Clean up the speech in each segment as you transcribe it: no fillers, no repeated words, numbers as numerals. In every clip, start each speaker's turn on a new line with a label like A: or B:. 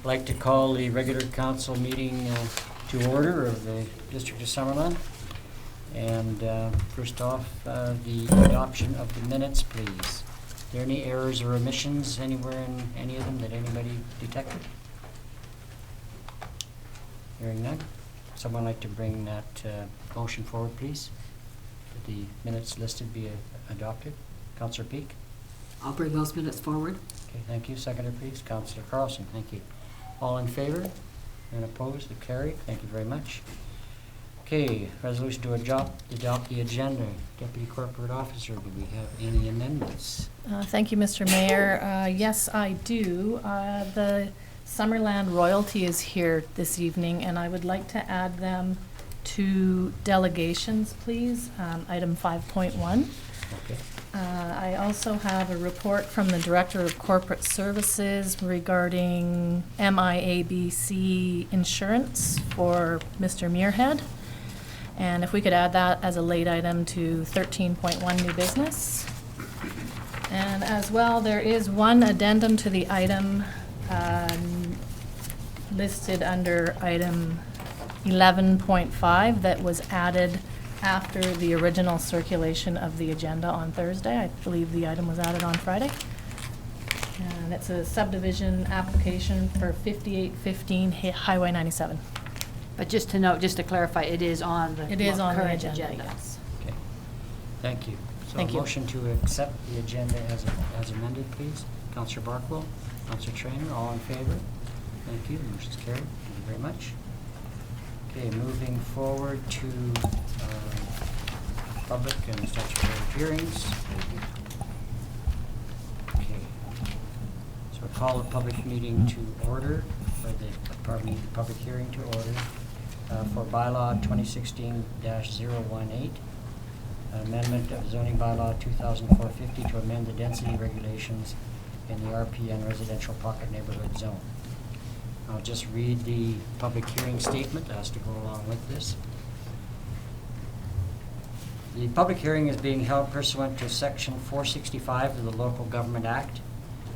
A: like to call the regular council meeting to order of the District of Summerland. And first off, the adoption of the minutes, please. Are there any errors or omissions anywhere in any of them that anybody detected? Hearing none. Someone like to bring that motion forward, please? That the minutes listed be adopted. Councillor Peak?
B: I'll bring those minutes forward.
A: Okay, thank you. Seconder, please. Councillor Carlson, thank you. All in favor? And opposed? Carried. Thank you very much. Okay, resolution to adopt the agenda. Deputy Corporate Officer, do we have any amendments?
C: Thank you, Mr. Mayor. Yes, I do. The Summerland royalty is here this evening, and I would like to add them to delegations, please. Item 5.1.
A: Okay.
C: I also have a report from the Director of Corporate Services regarding MIABC insurance for Mr. Muirhead. And if we could add that as a late item to 13.1 new business. And as well, there is one addendum to the item listed under item 11.5 that was added after the original circulation of the agenda on Thursday. I believe the item was added on Friday. And it's a subdivision application for 5815 Highway 97.
B: But just to note, just to clarify, it is on the
C: It is on the
B: current
C: agenda, yes.
A: Okay. Thank you.
C: Thank you.
A: Motion to accept the agenda as amended, please. Councillor Barkwell, Councillor Trainer, all in favor? Thank you. Motion's carried. Thank you very much. Okay, moving forward to public and statutory hearings. Okay. So we'll call the public meeting to order, or the public hearing to order for bylaw 2016-018, amendment of zoning bylaw 2004-50 to amend the density regulations in the RPN residential pocket neighborhood zone. I'll just read the public hearing statement that has to go along with this. The public hearing is being held pursuant to Section 465 of the Local Government Act.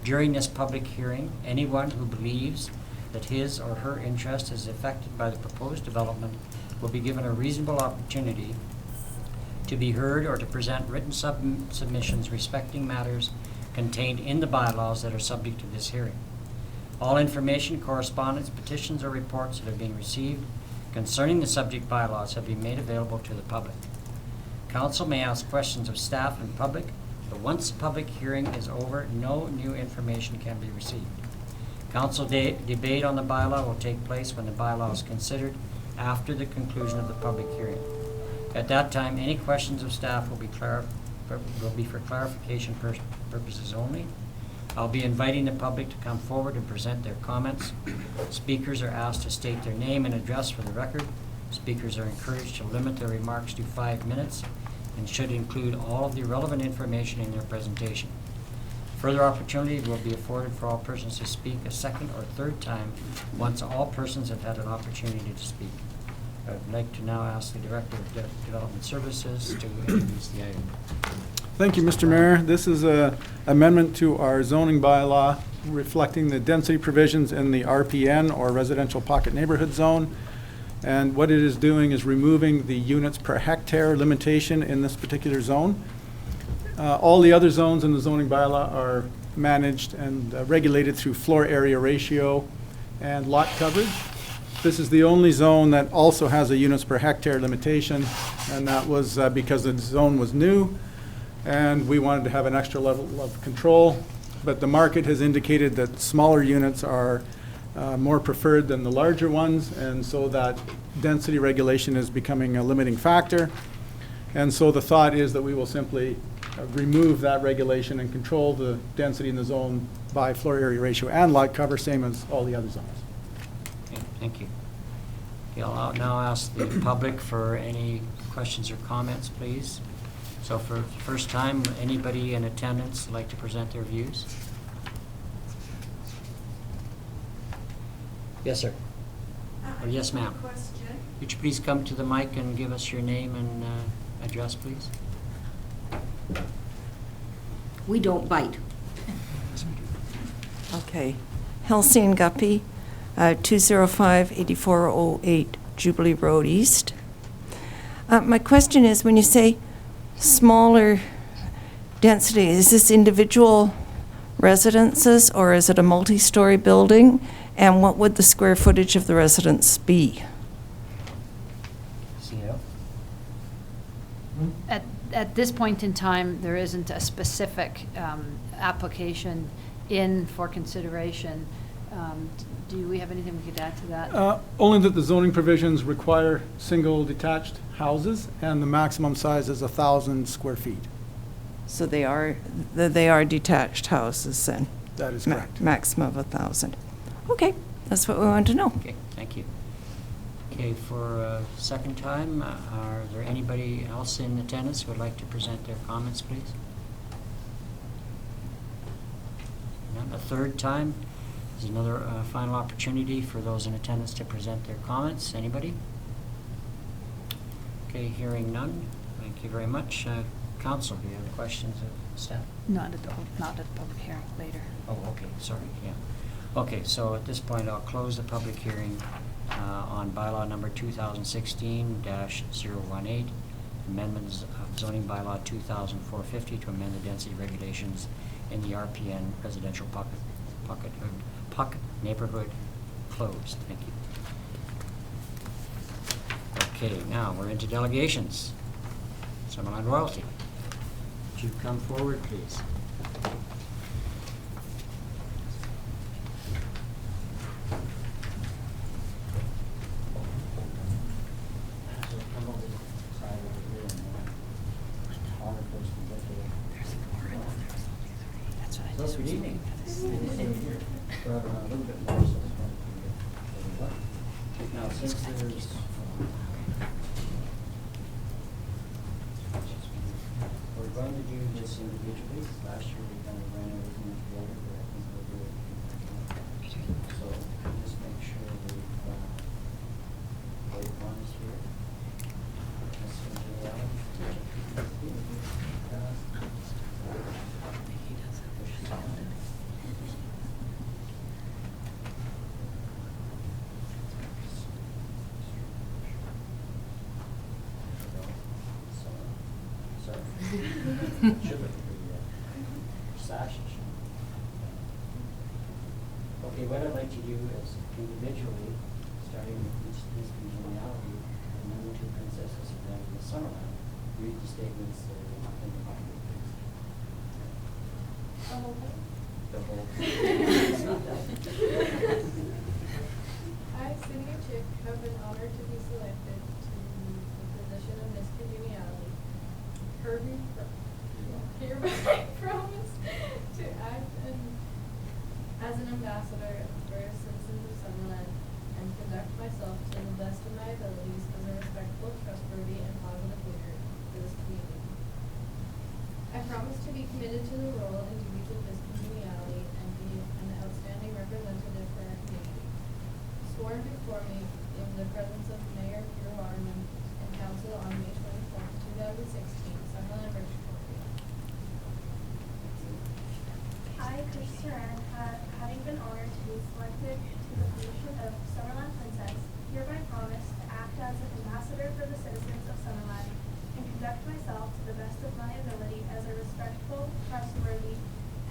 A: During this public hearing, anyone who believes that his or her interest is affected by the proposed development will be given a reasonable opportunity to be heard or to present written submissions respecting matters contained in the bylaws that are subject to this hearing. All information, correspondence, petitions, or reports that have been received concerning the subject bylaws have been made available to the public. Council may ask questions of staff and public, but once the public hearing is over, no new information can be received. Council debate on the bylaw will take place when the bylaw is considered after the conclusion of the public hearing. At that time, any questions of staff will be for clarification purposes only. I'll be inviting the public to come forward and present their comments. Speakers are asked to state their name and address for the record. Speakers are encouraged to limit their remarks to 5 minutes and should include all of the relevant information in their presentation. Further opportunity will be afforded for all persons to speak a second or third time once all persons have had an opportunity to speak. I would like to now ask the Director of Development Services to introduce the item.
D: Thank you, Mr. Mayor. This is an amendment to our zoning bylaw reflecting the density provisions in the RPN, or Residential Pocket Neighborhood Zone. And what it is doing is removing the units per hectare limitation in this particular zone. All the other zones in the zoning bylaw are managed and regulated through floor area ratio and lot coverage. This is the only zone that also has a units per hectare limitation, and that was because the zone was new and we wanted to have an extra level of control. But the market has indicated that smaller units are more preferred than the larger ones, and so that density regulation is becoming a limiting factor. And so the thought is that we will simply remove that regulation and control the density in the zone by floor area ratio and lot cover, same as all the other zones.
A: Okay, thank you. Okay, I'll now ask the public for any questions or comments, please. So for the first time, anybody in attendance like to present their views? Yes, sir. Or yes, ma'am. Would you please come to the mic and give us your name and address, please?
B: We don't bite.
E: Okay. Helsine Guppy, 205-8408 Jubilee Road East. My question is, when you say smaller density, is this individual residences or is it a multi-story building? And what would the square footage of the residence be?
A: CEO?
B: At this point in time, there isn't a specific application in for consideration. Do we have anything we could add to that?
D: Only that the zoning provisions require single detached houses, and the maximum size is 1,000 square feet.
E: So they are detached houses then?
D: That is correct.
E: Maximum of 1,000. Okay, that's what we wanted to know.
A: Okay, thank you. Okay, for a second time, are there anybody else in attendance who would like to present their comments, please? None. A third time, is another final opportunity for those in attendance to present their comments. Anybody? Okay, hearing none. Thank you very much. Council, do you have questions of staff?
B: Not at the public hearing, later.
A: Oh, okay, sorry, yeah. Okay, so at this point, I'll close the public hearing on bylaw number 2016-018, amendments of zoning bylaw 2004-50 to amend the density regulations in the RPN residential pocket neighborhood closed. Thank you. Okay, now we're into delegations. Summerland Royalty, would you come forward, please? Good evening. A little bit more, so now, since there's we're going to do this individually. Last year we kind of ran everything together, but I think we'll do it. So just make sure we've wait one is here. This is the line. Should look pretty sash. Okay, what I'd like to do is individually, starting with each congeniality, and then the two princesses and then the Summerland, read the statements that are in the Bible, please. The whole It's not that.
F: I, Cindy Chick, have been honored to be selected to the position of Miss Congeniality. Hereby promise to act as an ambassador for citizens of Summerland and conduct myself to the best of my abilities as a respectful, trustworthy, and positive leader for this community. I promise to be committed to the role and duties of Miss Congeniality and be an outstanding representative for our community. Sworn before me in the presence of Mayor Peter Waterman and Council on May 24th, 2016, Summerland, British Columbia.
G: I, Chris Saran, having been honored to be selected to the position of Summerland Princess, hereby promise to act as an ambassador for the citizens of Summerland and conduct myself to the best of my ability as a respectful, trustworthy,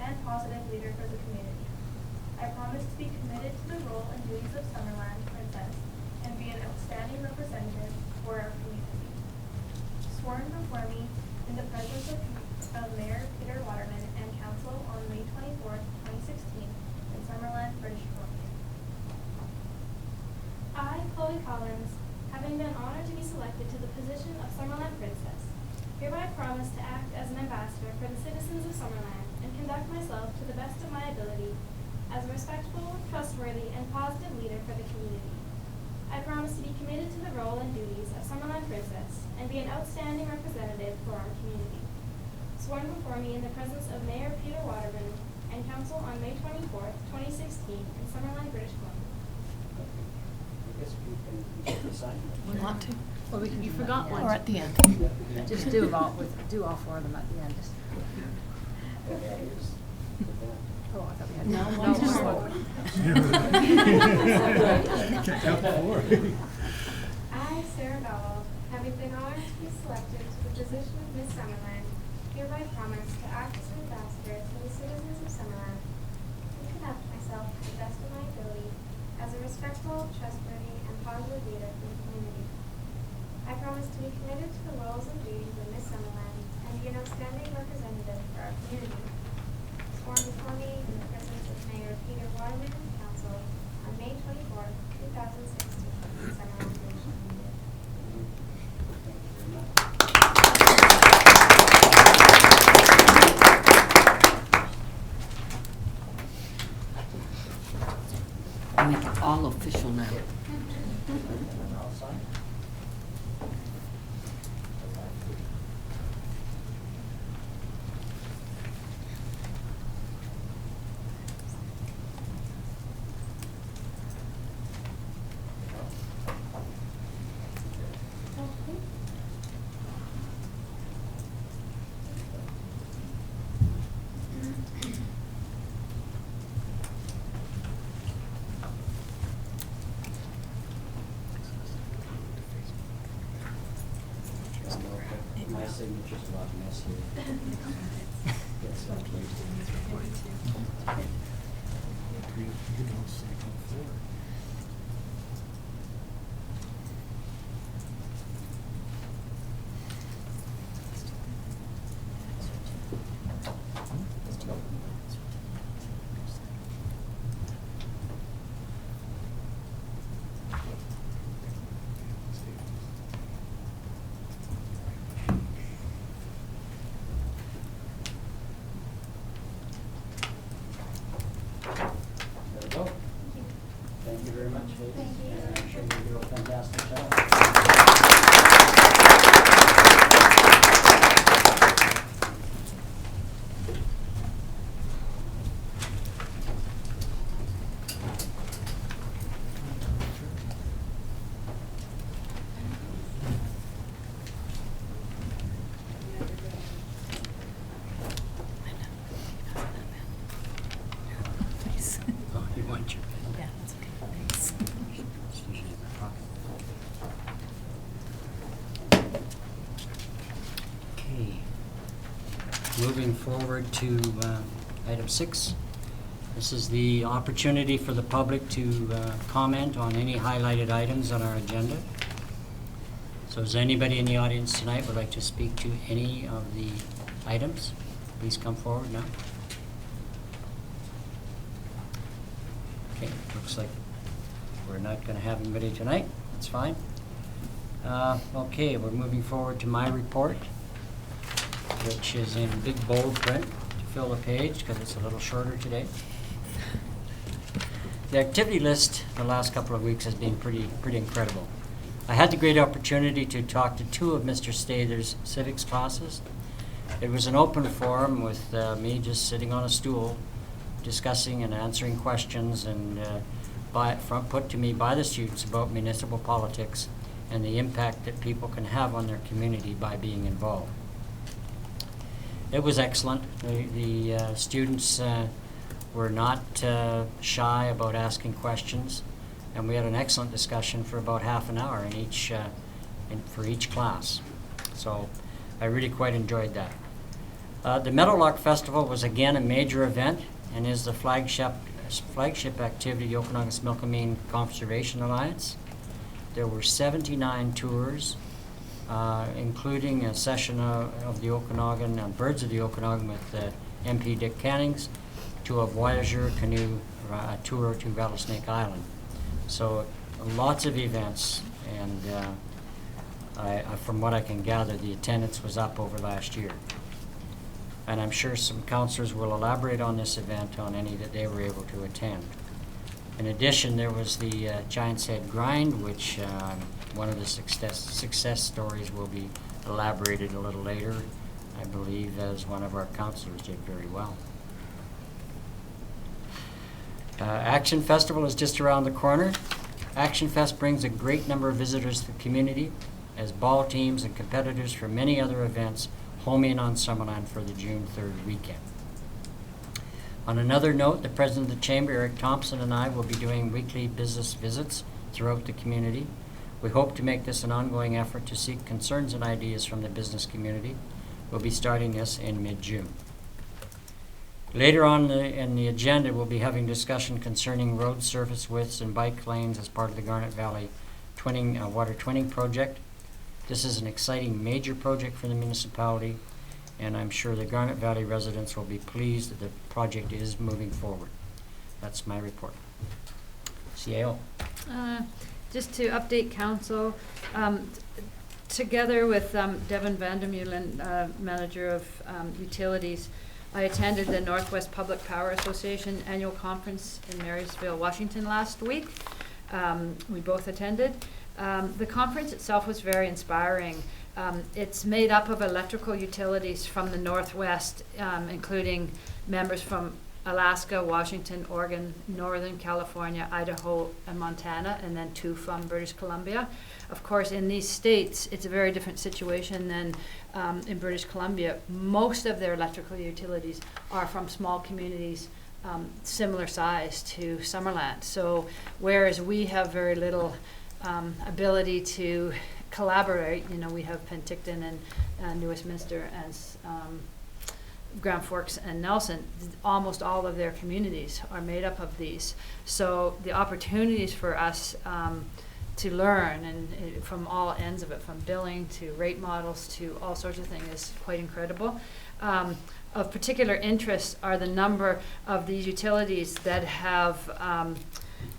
G: and positive leader for the community. I promise to be committed to the role and duties of Summerland Princess and be an outstanding representative for our community. Sworn before me in the presence of Mayor Peter Waterman and Council on May 24th, 2016 in Summerland, British Columbia. I, Chloe Collins, having been honored to be selected to the position of Summerland Princess, hereby promise to act as an ambassador for the citizens of Summerland and conduct myself to the best of my ability as a respectful, trustworthy, and positive leader for the community. I promise to be committed to the role and duties of Summerland Princess and be an outstanding representative for our community. Sworn before me in the presence of Mayor Peter Waterman and Council on May 24th, 2016 in Summerland, British Columbia.
A: I guess we can sign.
B: We want to? Well, you forgot one.
C: Or at the end.
B: Just do all four of them at the end. Just-
A: Okay, here's the
B: Oh, I thought we had.
C: No,
B: no
C: one
B: more.
F: I, Sarah Bowell, having been honored to be selected to the position of Miss Summerland, hereby promise to act as an ambassador to the citizens of Summerland and conduct myself to the best of my ability as a respectful, trustworthy, and positive leader for the community. I promise to be committed to the roles and duties of Miss Summerland and be an outstanding representative for our community. Sworn before me in the presence of Mayor Peter Waterman and Council on May 24th, 2016, in Summerland Nation.
H: Make it all official now.
A: My signature's a lot messier. Yes, There we go. Thank you very much, ladies.
F: Thank you.
A: And I'm sure you do a fantastic job. Oh, you want your pen?
C: Yeah, that's okay, thanks.
A: It's usually in my pocket. Okay. Moving forward to item 6. This is the opportunity for the public to comment on any highlighted items on our agenda. So is anybody in the audience tonight would like to speak to any of the items? Please come forward now. Okay, looks like we're not going to have anybody tonight. That's fine. Okay, we're moving forward to my report, which is in big bold print to fill the page because it's a little shorter today. The activity list the last couple of weeks has been pretty incredible. I had the great opportunity to talk to 2 of Mr. Stather's civics classes. It was an open forum with me just sitting on a stool discussing and answering questions and put to me by the students about municipal politics and the impact that people can have on their community by being involved. It was excellent. The students were not shy about asking questions, and we had an excellent discussion for about half an hour for each class. So I really quite enjoyed that. The Meadowlark Festival was again a major event and is the flagship activity of the Okanagan-Smilkameen Conservation Alliance. There were 79 tours, including a session of the Okanagan, Birds of the Okanagan with MP Dick Cannings, to a Voyageur canoe tour to Rattlesnake Island. So lots of events, and from what I can gather, the attendance was up over last year. And I'm sure some councillors will elaborate on this event on any that they were able to attend. In addition, there was the Giant's Head Grind, which one of the success stories will be elaborated a little later, I believe, as one of our councillors did very well. Action Festival is just around the corner. Action Fest brings a great number of visitors to the community as ball teams and competitors for many other events home in on Summerland for the June 3rd weekend. On another note, the President of the Chamber, Eric Thompson, and I will be doing weekly business visits throughout the community. We hope to make this an ongoing effort to seek concerns and ideas from the business community. We'll be starting this in mid-June. Later on in the agenda, we'll be having discussion concerning road surface widths and bike lanes as part of the Garnet Valley water twinning project. This is an exciting major project for the municipality, and I'm sure the Garnet Valley residents will be pleased that the project is moving forward. That's my report. CAO.
B: Just to update council, together with Devin Vandermeulen, manager of utilities, I attended the Northwest Public Power Association annual conference in Marysville, Washington last week. We both attended. The conference itself was very inspiring. It's made up of electrical utilities from the Northwest, including members from Alaska, Washington, Oregon, Northern California, Idaho, and Montana, and then 2 from British Columbia. Of course, in these states, it's a very different situation than in British Columbia. Most of their electrical utilities are from small communities similar size to Summerland. So whereas we have very little ability to collaborate, we have Penticton and New Westminster as Grand Forks and Nelson. Almost all of their communities are made up of these. So the opportunities for us to learn and from all ends of it, from billing to rate models to all sorts of things, is quite incredible. Of particular interest are the number of these utilities that have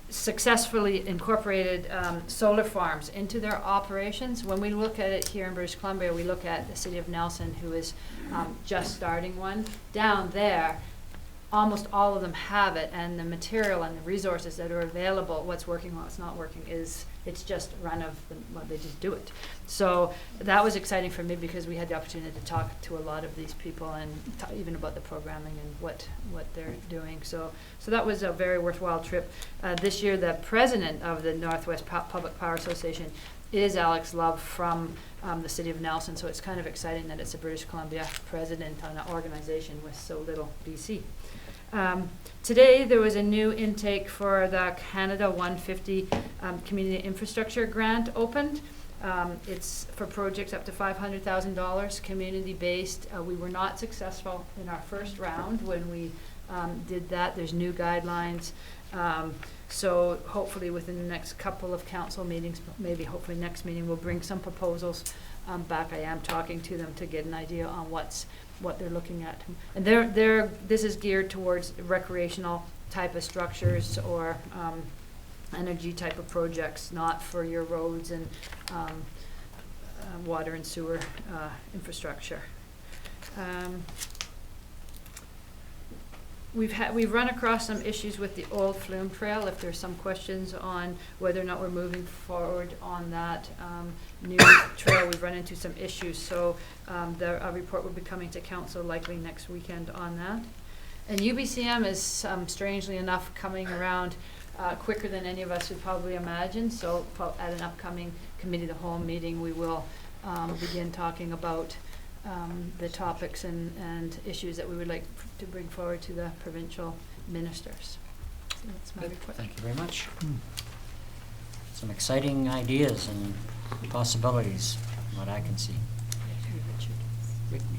B: successfully incorporated solar farms into their operations. When we look at it here in British Columbia, we look at the city of Nelson, who is just starting one. Down there, almost all of them have it, and the material and the resources that are available, what's working, what's not working, it's just run of the, well, they just do it. So that was exciting for me because we had the opportunity to talk to a lot of these people and even about the programming and what they're doing. So that was a very worthwhile trip. This year, the president of the Northwest Public Power Association is Alex Love from the city of Nelson. So it's kind of exciting that it's a British Columbia president on an organization with so little BC. Today there was a new intake for the Canada 150 Community Infrastructure Grant opened. It's for projects up to $500,000, community-based. We were not successful in our first round when we did that. There's new guidelines. So hopefully within the next couple of council meetings, maybe hopefully next meeting, we'll bring some proposals back. I am talking to them to get an idea on what they're looking at. And this is geared towards recreational type of structures or energy type of projects, not for your roads and water and sewer infrastructure. We've run across some issues with the old Flume Trail. If there's some questions on whether or not we're moving forward on that new trail, we've run into some issues. So a report will be coming to council likely next weekend on that. And UBCM is strangely enough coming around quicker than any of us would probably imagine. So at an upcoming committee of the whole meeting, we will begin talking about the topics and issues that we would like to bring forward to the provincial ministers. So that's my report.
A: Thank you very much. Some exciting ideas and possibilities, from what I can see.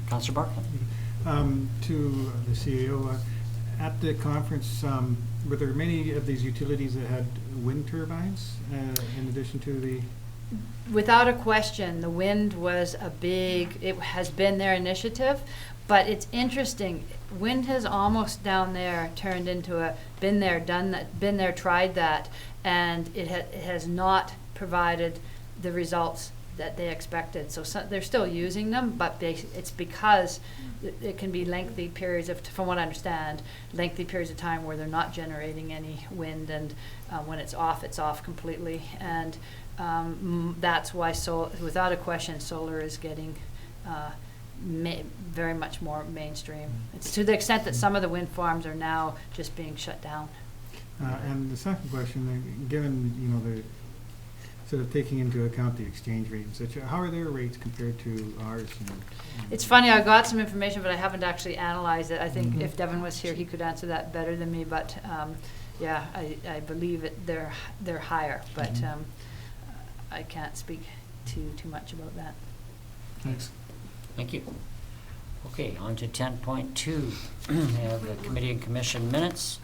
A: Councillor Bartlett.
I: To the CEO, at the conference, were there many of these utilities that had wind turbines in addition to the?
B: Without a question, the wind was it has been their initiative, but it's interesting. Wind has almost down there turned into a been there, done that, been there, tried that, and it has not provided the results that they expected. So they're still using them, but it's because it can be lengthy periods of, from what I understand, lengthy periods of time where they're not generating any wind, and when it's off completely. And that's why, without a question, solar is getting very much more mainstream. It's to the extent that some of the wind farms are now just being shut down.
I: And the second question, given the sort of taking into account the exchange rate and such, how are their rates compared to ours?
B: It's funny, I got some information, but I haven't actually analyzed it. I think
I: Mhm.
B: if Devin was here, he could answer that better than me, but, yeah, I believe they're higher, but,
I: Mhm.
B: I can't speak too much about that.
I: Thanks.
A: Thank you. Okay, on to 10.2. We have the committee and commission minutes.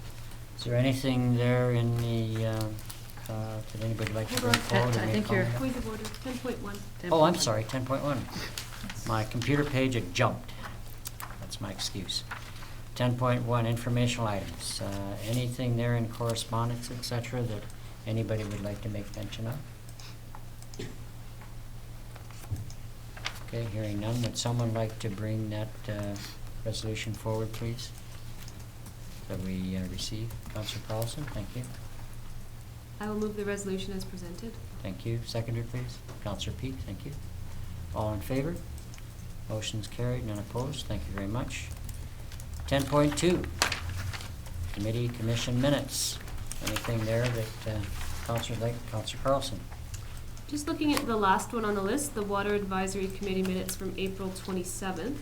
A: Is there anything there in the, that anybody like to bring forward? or
B: I
A: make
B: think you're-
A: comment on?
F: Point of order, 10.1.
A: Oh, I'm sorry, 10.1. My computer page had jumped. That's my excuse. 10.1, informational items. Anything there in correspondence, et cetera, that anybody would like to make mention of? Okay, hearing none, would someone like to bring that resolution forward, please? That we receive. Councillor Carlson, thank you.
F: I will move the resolution as presented.
A: Thank you. Seconder, please. Councillor Peak, thank you. All in favor? Motion's carried, none opposed. Thank you very much. 10.2, committee commission minutes. Anything there that Councillor Carlson?
F: Just looking at the last one on the list, the Water Advisory Committee minutes from April 27th.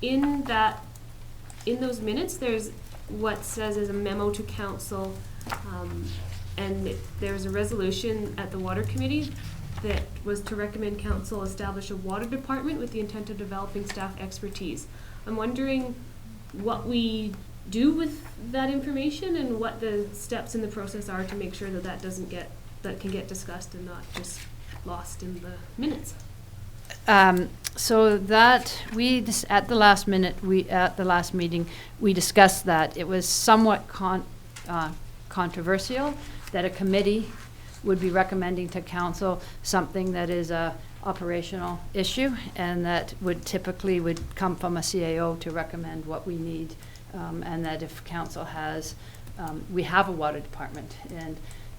A: Yeah.
F: In those minutes, there's what says is a memo to council, and there's a resolution at the Water Committee that was to recommend council establish a water department with the intent of developing staff expertise. I'm wondering what we do with that information and what the steps in the process are to make sure that that can get discussed and not just lost in the minutes.
B: So that, at the last meeting, we discussed that. It was somewhat controversial that a committee would be recommending to council something that is a operational issue, and that typically would come from a CAO to recommend what we need, and that if council has, we have a water department,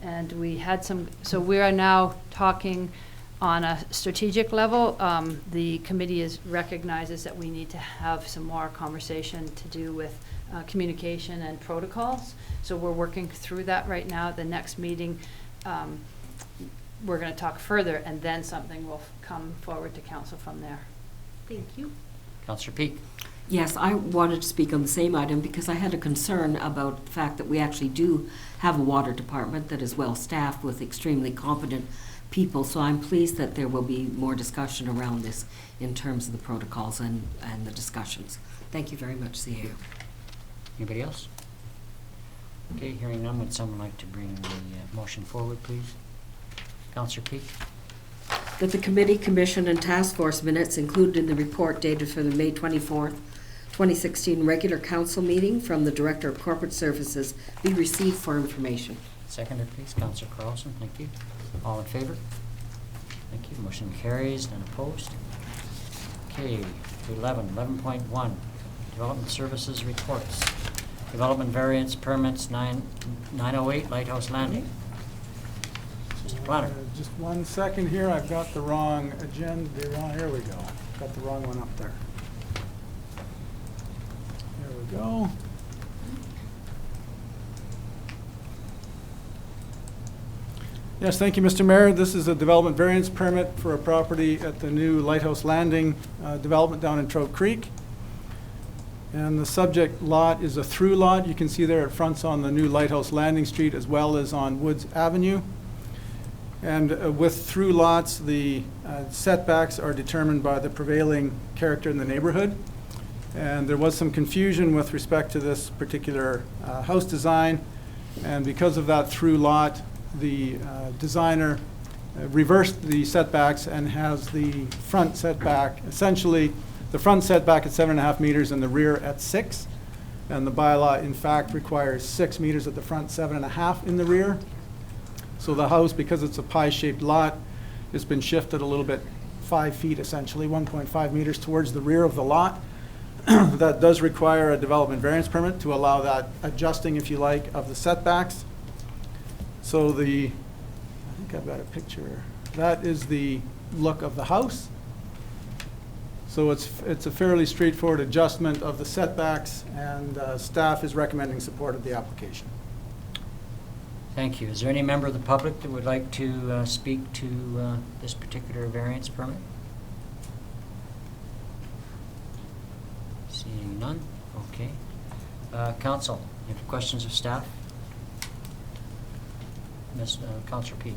B: and we had some, so we are now talking on a strategic level. The committee recognizes that we need to have some more conversation to do with communication and protocols. So we're working through that right now. At the next meeting, we're going to talk further, and then something will come forward to council from there.
F: Thank you.
A: Councillor Peak?
H: Yes, I wanted to speak on the same item because I had a concern about the fact that we actually do have a water department that is well-staffed with extremely competent people. So I'm pleased that there will be more discussion around this in terms of the protocols and the discussions. Thank you very much, CAO.
A: Anybody else? Okay, hearing none, would someone like to bring the motion forward, please? Councillor Peak?
H: That the committee, commission, and task force minutes included in the report dated for the May 24th, 2016 regular council meeting from the Director of Corporate Services be received for information.
A: Seconder, please. Councillor Carlson, thank you. All in favor? Thank you. Motion carries, none opposed. Okay, to 11.1, Development Services Reports. Development Variance Permits 908 Lighthouse Landing. Mr. Planner.
D: Just 1 second here, I've got the wrong agenda, here we go. Got the wrong one up there. There we go. Yes, thank you, Mr. Mayor. This is a development variance permit for a property at the new Lighthouse Landing development down in Trout Creek. And the subject lot is a through lot. You can see there it fronts on the new Lighthouse Landing Street as well as on Woods Avenue. And with through lots, the setbacks are determined by the prevailing character in the neighborhood. And there was some confusion with respect to this particular house design. And because of that through lot, the designer reversed the setbacks and has the front setback, essentially the front setback at 7.5 meters and the rear at 6. And the bylaw, in fact, requires 6 meters at the front, 7.5 in the rear. So the house, because it's a pie-shaped lot, has been shifted a little bit, 5 feet essentially, 1.5 meters towards the rear of the lot. That does require a development variance permit to allow that adjusting, if you like, of the setbacks. So I think I've got a picture. That is the look of the house. So it's a fairly straightforward adjustment of the setbacks, and staff is recommending support of the application.
A: Thank you. Is there any member of the public that would like to speak to this particular variance permit? Seeing none? Okay. Council, any questions of staff? Councillor Peak.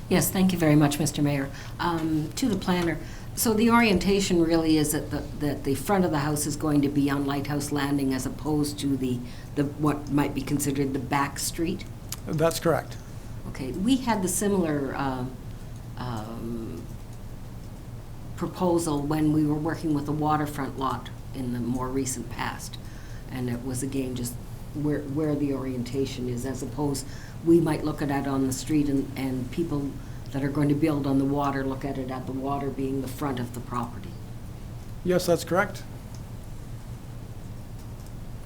H: Yes, thank you very much, Mr. Mayor. To the planner, so the orientation really is that the front of the house is going to be on Lighthouse Landing as opposed to the what might be considered the back street?
D: That's correct.
H: Okay, we had the similar proposal when we were working with the waterfront lot in the more recent past. And it was again just where the orientation is, as opposed, we might look at it on the street and people that are going to build on the water look at it at the water being the front of the property.
D: Yes, that's correct.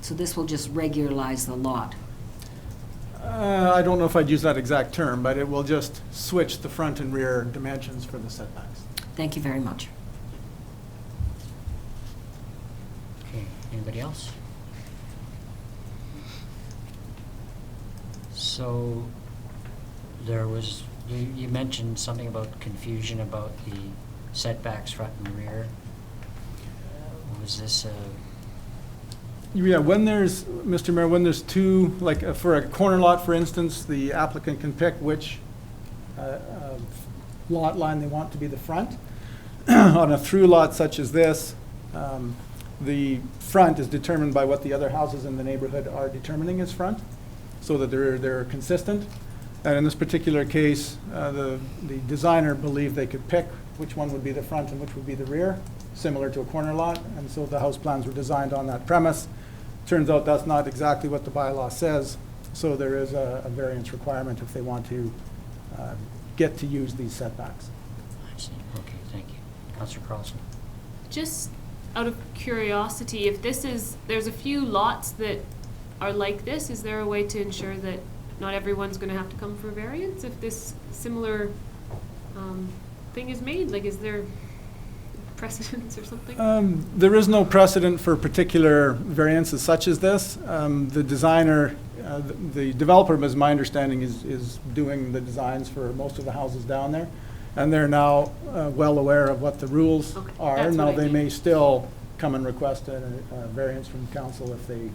H: So this will just regularize the lot.
D: I don't know if I'd use that exact term, but it will just switch the front and rear dimensions for the setbacks.
H: Thank you very much.
A: Okay, anybody else? So there was, you mentioned something about confusion about the setbacks front and rear. Was this
D: Yeah, when there's, Mr. Mayor, when there's two, like for a corner lot, for instance, the applicant can pick which lot line they want to be the front. On a through lot such as this, the front is determined by what the other houses in the neighborhood are determining as front, so that they're consistent. And in this particular case, the designer believed they could pick which one would be the front and which would be the rear, similar to a corner lot, and so the house plans were designed on that premise. Turns out that's not exactly what the bylaw says, so there is a variance requirement if they want to get to use these setbacks.
A: I see. Okay, thank you. Councillor Carlson.
J: Just out of curiosity, if there's a few lots that are like this, is there a way to ensure that not everyone's going to have to come for variance if this similar thing is made? Like, is there precedence or something?
D: There is no precedent for particular variances such as this. The designer, the developer, as my understanding, is doing the designs for most of the houses down there. And they're now well aware of what the rules
J: Okay,
D: are.
J: that's
D: Now,
J: what I
D: they
J: mean.
D: may still come and request a variance from council if they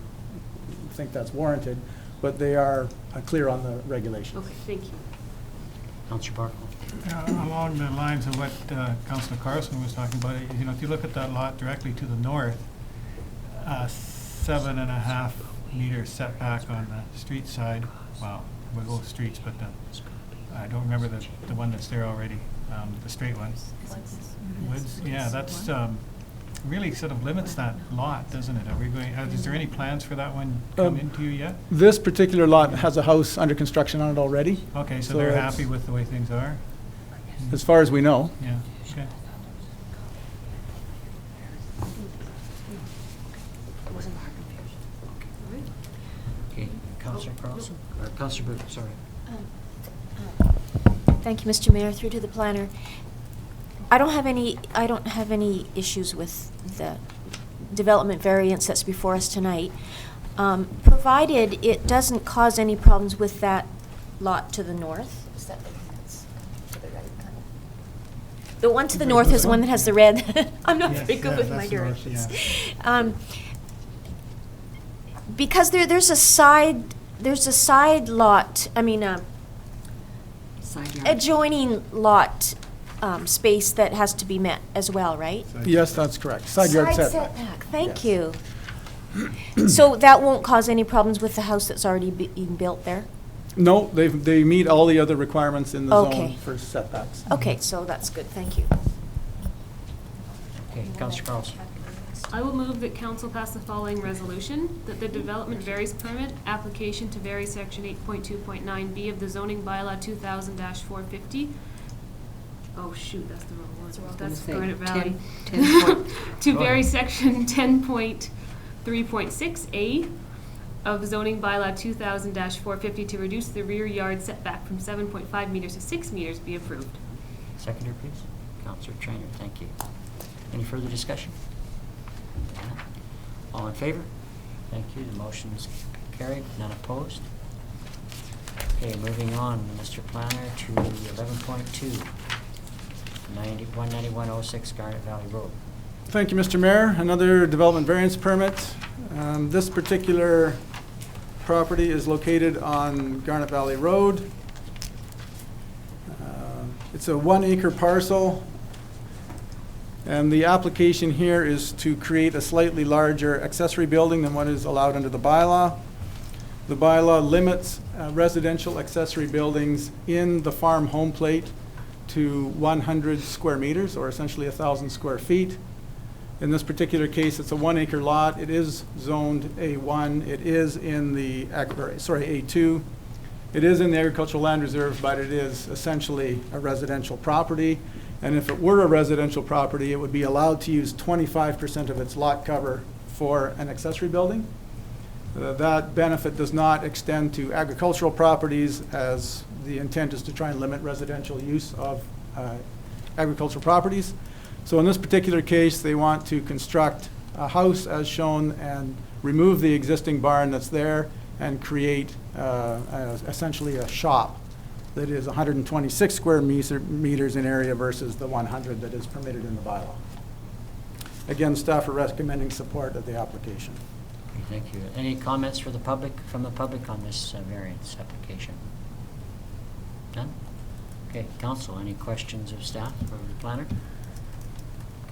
D: think that's warranted, but they are clear on the regulations.
J: Okay, thank you.
A: Councillor Barkle.
I: Along the lines of what Councillor Carlson was talking about, you know, if you look at that lot directly to the north, 7.5 meter setback on the street side. Well, we'll go with streets, but I don't remember the one that's there already, the straight one. Woods, yeah, that's really sort of limits that lot, doesn't it? Are we going? Is there any plans for that one come into you yet?
D: This particular lot has a house under construction on it already,
I: Okay, so
D: so
I: they're
D: it's-
I: happy with the way things are.
D: as far as we know.
I: Yeah. Okay.
A: Okay, Councillor Carlson, or Councillor Booth, sorry.
K: Thank you, Mr. Mayor. Through to the planner. I don't have any issues with the development variance that's before us tonight, provided it doesn't cause any problems with that lot to the north. Is that the one that's to the right, kind of? The one to the north is the one that has the red. I'm not
I: Yes,
K: very good
I: yeah,
K: with my
I: that's north,
K: directions. Because there's a side lot. I mean,
H: Side yard.
K: adjoining lot space that has to be met as well, right?
D: Yes, that's correct. Side yard setback.
K: Thank
D: Yes.
K: you. So that won't cause any problems with the house that's already being built there?
D: No, they meet all the other requirements in the zone
K: Okay.
D: for setbacks.
K: Okay, so that's good, thank you.
A: Okay, Councillor Carlson.
J: I will move that council pass the following resolution, that the development varies permit application to vary section 8.2.9B of the zoning bylaw 2000-450. Oh, shoot, that's the wrong one. That's
H: Say
J: Garnet Valley.
H: 10 point.
J: To
A: Go
J: vary
A: ahead.
J: section 10.3.6A of zoning bylaw 2000-450 to reduce the rear yard setback from 7.5 meters to 6 meters be approved.
A: Seconder, please. Councillor Trainer, thank you. Any further discussion? All in favor? Thank you. The motion is carried. None opposed. Okay, moving on, Mr. Planner, to 11.2, 19106 Garnet Valley Road.
D: Thank you, Mr. Mayor. Another development variance permit. This particular property is located on Garnet Valley Road. It's a 1 acre parcel, and the application here is to create a slightly larger accessory building than what is allowed under the bylaw. The bylaw limits residential accessory buildings in the farm home plate to 100 square meters, or essentially 1,000 square feet. In this particular case, it's a 1 acre lot. It is zoned A1. It is in the, A2. It is in the agricultural land reserve, but it is essentially a residential property. And if it were a residential property, it would be allowed to use 25% of its lot cover for an accessory building. That benefit does not extend to agricultural properties, as the intent is to try and limit residential use of agricultural properties. So in this particular case, they want to construct a house as shown and remove the existing barn that's there and create essentially a shop that is 126 square meters in area versus the 100 that is permitted in the bylaw. Again, staff are recommending support of the application.
A: Okay, thank you. Any comments from the public on this variance application? None? Okay, council, any questions of staff or the planner?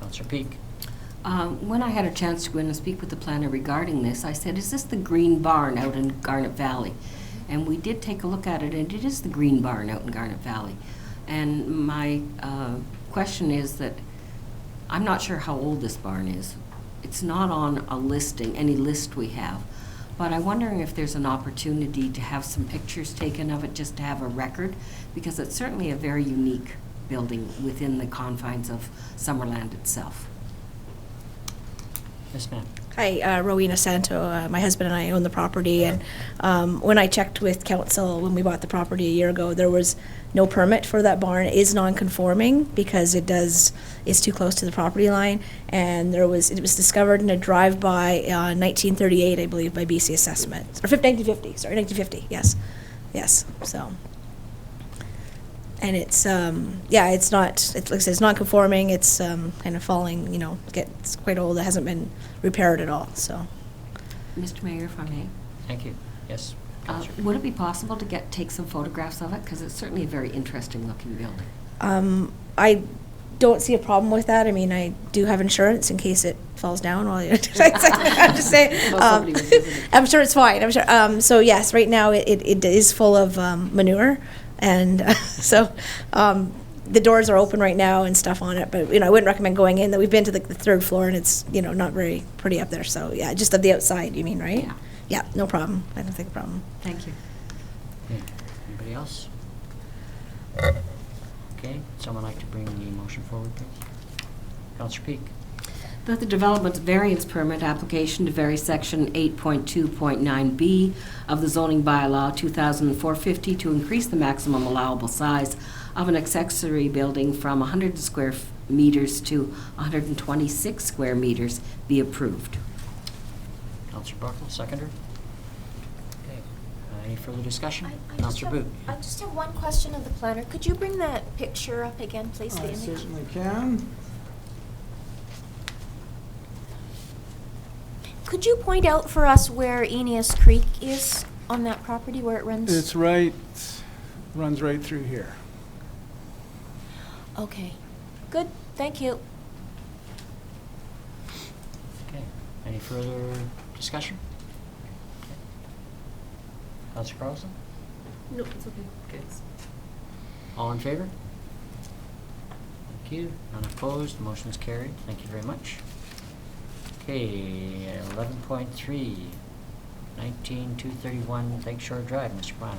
A: Councillor Peak.
H: When I had a chance to go in and speak with the planner regarding this, I said, is this the green barn out in Garnet Valley? And we did take a look at it, and it is the green barn out in Garnet Valley. And my question is that I'm not sure how old this barn is. It's not on a listing, any list we have. But I'm wondering if there's an opportunity to have some pictures taken of it, just to have a record, because it's certainly a very unique building within the confines of Summerland itself.
A: Yes, ma'am.
L: Hi, Rowena Santo. My husband and I own the property, and when I checked with council when we bought the property a year ago, there was no permit for that barn. It is non-conforming because it's too close to the property line, and it was discovered in a drive-by 1938, I believe, by BC Assessment, or 1950. Yes. So. And it's, it's not, like I said, it's non-conforming, it's kind of falling, it's quite old, it hasn't been repaired at all, so.
H: Mr. Mayor, if I may.
A: Thank you. Yes, Councillor.
H: Would it be possible to take some photographs of it? Because it's certainly a very interesting looking building.
L: I don't see a problem with that. I mean, I do have insurance in case it falls down while you're, I'm just saying. I'm sure it's fine, I'm sure. So yes, right now it is full of manure. And so the doors are open right now and stuff on it, but I wouldn't recommend going in. We've been to the third floor, and it's not very pretty up there. So yeah, just of the outside, you mean, right?
H: Yeah.
L: Yeah, no problem. I don't think a problem.
H: Thank you.
A: Okay. Anybody else? Okay. Someone like to bring the motion forward, please? Councillor Peak.
H: That the development variance permit application to vary section 8.2.9B of the zoning bylaw 2004-50 to increase the maximum allowable size of an accessory building from 100 square meters to 126 square meters be approved.
A: Councillor Buckle, seconder. Okay. Any further discussion?
K: I
A: Councillor Boot.
K: just have one question of the planner. Could you bring that picture up again, please, the
D: I
K: image?
D: certainly can.
K: Could you point out for us where Aeneas Creek is on that property, where it runs?
D: It's runs right through here.
K: Okay, good, thank you.
A: Okay. Any further discussion? Okay. Councillor Carlson?
J: No, it's okay.
A: Okay. All in favor? Thank you. None opposed. Motion is carried. Thank you very much. Okay, 11.3, 19231 Lakeshore Drive, Mr. Planner.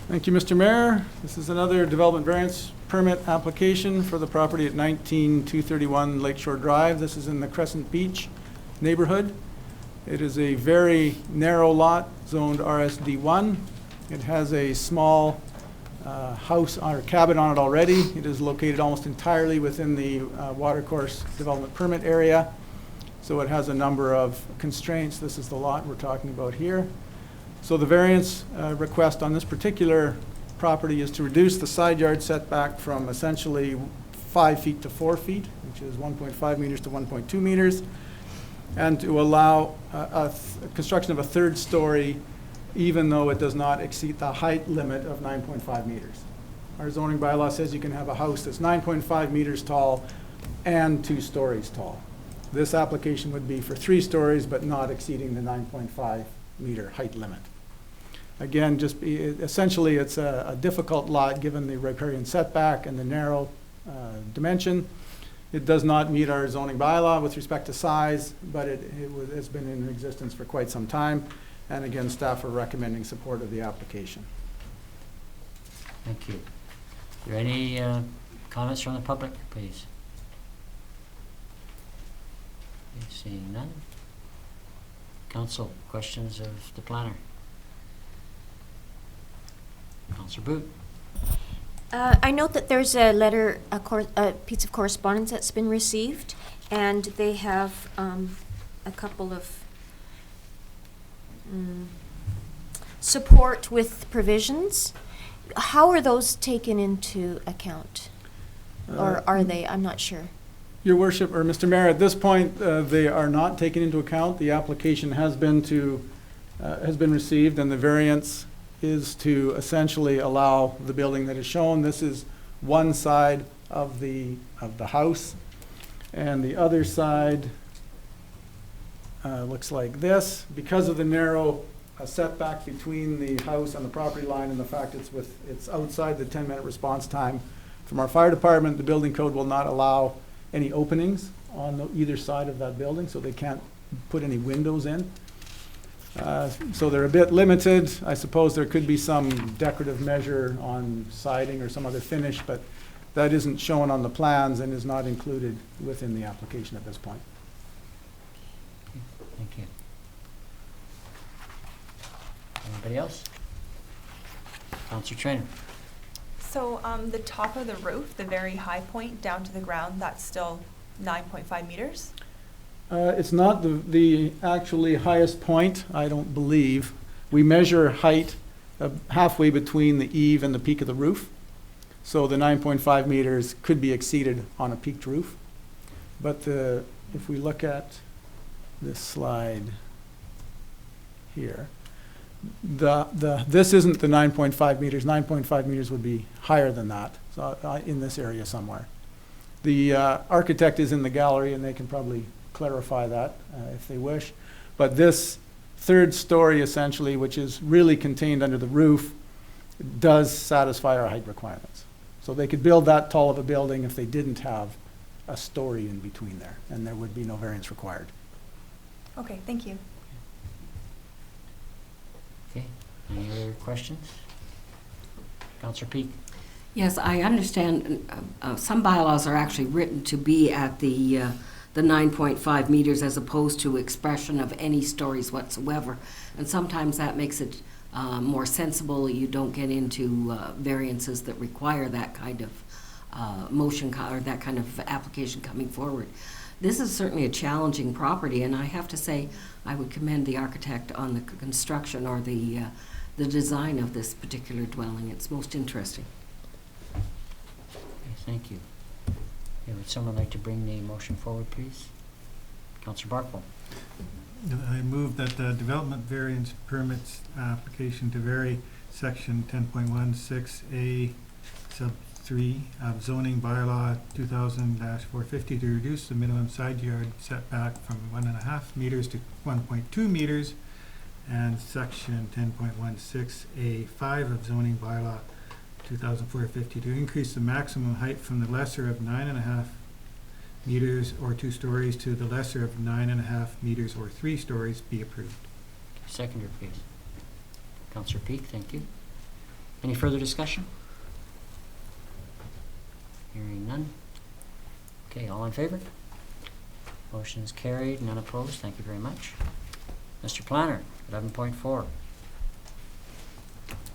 D: Thank you, Mr. Mayor. This is another development variance permit application for the property at 19231 Lakeshore Drive. This is in the Crescent Beach neighborhood. It is a very narrow lot, zoned RSD1. It has a small house or cabin on it already. It is located almost entirely within the watercourse development permit area. So it has a number of constraints. This is the lot we're talking about here. So the variance request on this particular property is to reduce the side yard setback from essentially 5 feet to 4 feet, which is 1.5 meters to 1.2 meters, and to allow construction of a third story even though it does not exceed the height limit of 9.5 meters. Our zoning bylaw says you can have a house that's 9.5 meters tall and 2 stories tall. This application would be for 3 stories, but not exceeding the 9.5 meter height limit. Again, essentially it's a difficult lot given the riparian setback and the narrow dimension. It does not meet our zoning bylaw with respect to size, but it's been in existence for quite some time. And again, staff are recommending support of the application.
A: Thank you. Are there any comments from the public, please? Okay, seeing none. Council, questions of the planner? Councillor Boot.
K: I note that there's a letter, a piece of correspondence that's been received, and they have a couple of support with provisions. How are those taken into account? Or are they? I'm not sure.
D: Your Worship, or Mr. Mayor, at this point, they are not taken into account. The application has been received, and the variance is to essentially allow the building that is shown. This is one side of the house, and the other side looks like this. Because of the narrow setback between the house and the property line, and the fact it's outside the 10-minute response time from our fire department, the building code will not allow any openings on either side of that building, so they can't put any windows in. So they're a bit limited. I suppose there could be some decorative measure on siding or some other finish, but that isn't shown on the plans and is not included within the application at this point.
A: Thank you. Anybody else? Councillor Trainer.
M: So the top of the roof, the very high point down to the ground, that's still 9.5 meters?
D: It's not the actually highest point, I don't believe. We measure height halfway between the eave and the peak of the roof. So the 9.5 meters could be exceeded on a peaked roof. But if we look at this slide here, this isn't the 9.5 meters. 9.5 meters would be higher than that, so in this area somewhere. The architect is in the gallery, and they can probably clarify that if they wish. But this third story, essentially, which is really contained under the roof, does satisfy our height requirements. So they could build that tall of a building if they didn't have a story in between there, and there would be no variance required.
M: Okay, thank you.
A: Okay, any other questions? Councillor Peak.
H: Yes, I understand some bylaws are actually written to be at the 9.5 meters as opposed to expression of any stories whatsoever. And sometimes that makes it more sensible. You don't get into variances that require that kind of motion or that kind of application coming forward. This is certainly a challenging property, and I have to say I would commend the architect on the construction or the design of this particular dwelling. It's most interesting.
A: Okay, thank you. Okay, would someone like to bring the motion forward, please? Councillor Barkle.
I: I move that the development variance permits application to vary section 10.16A sub 3 of zoning bylaw 2000-450 to reduce the minimum side yard setback from 1.5 meters to 1.2 meters, and section 10.16A5 of zoning bylaw 2004-50 to increase the maximum height from the lesser of 9.5 meters or 2 stories to the lesser of 9.5 meters or 3 stories be approved.
A: Seconder, please. Councillor Peak, thank you. Any further discussion? Hearing none. Okay, all in favor? Motion is carried, none opposed. Thank you very much. Mr. Planner, 11.4.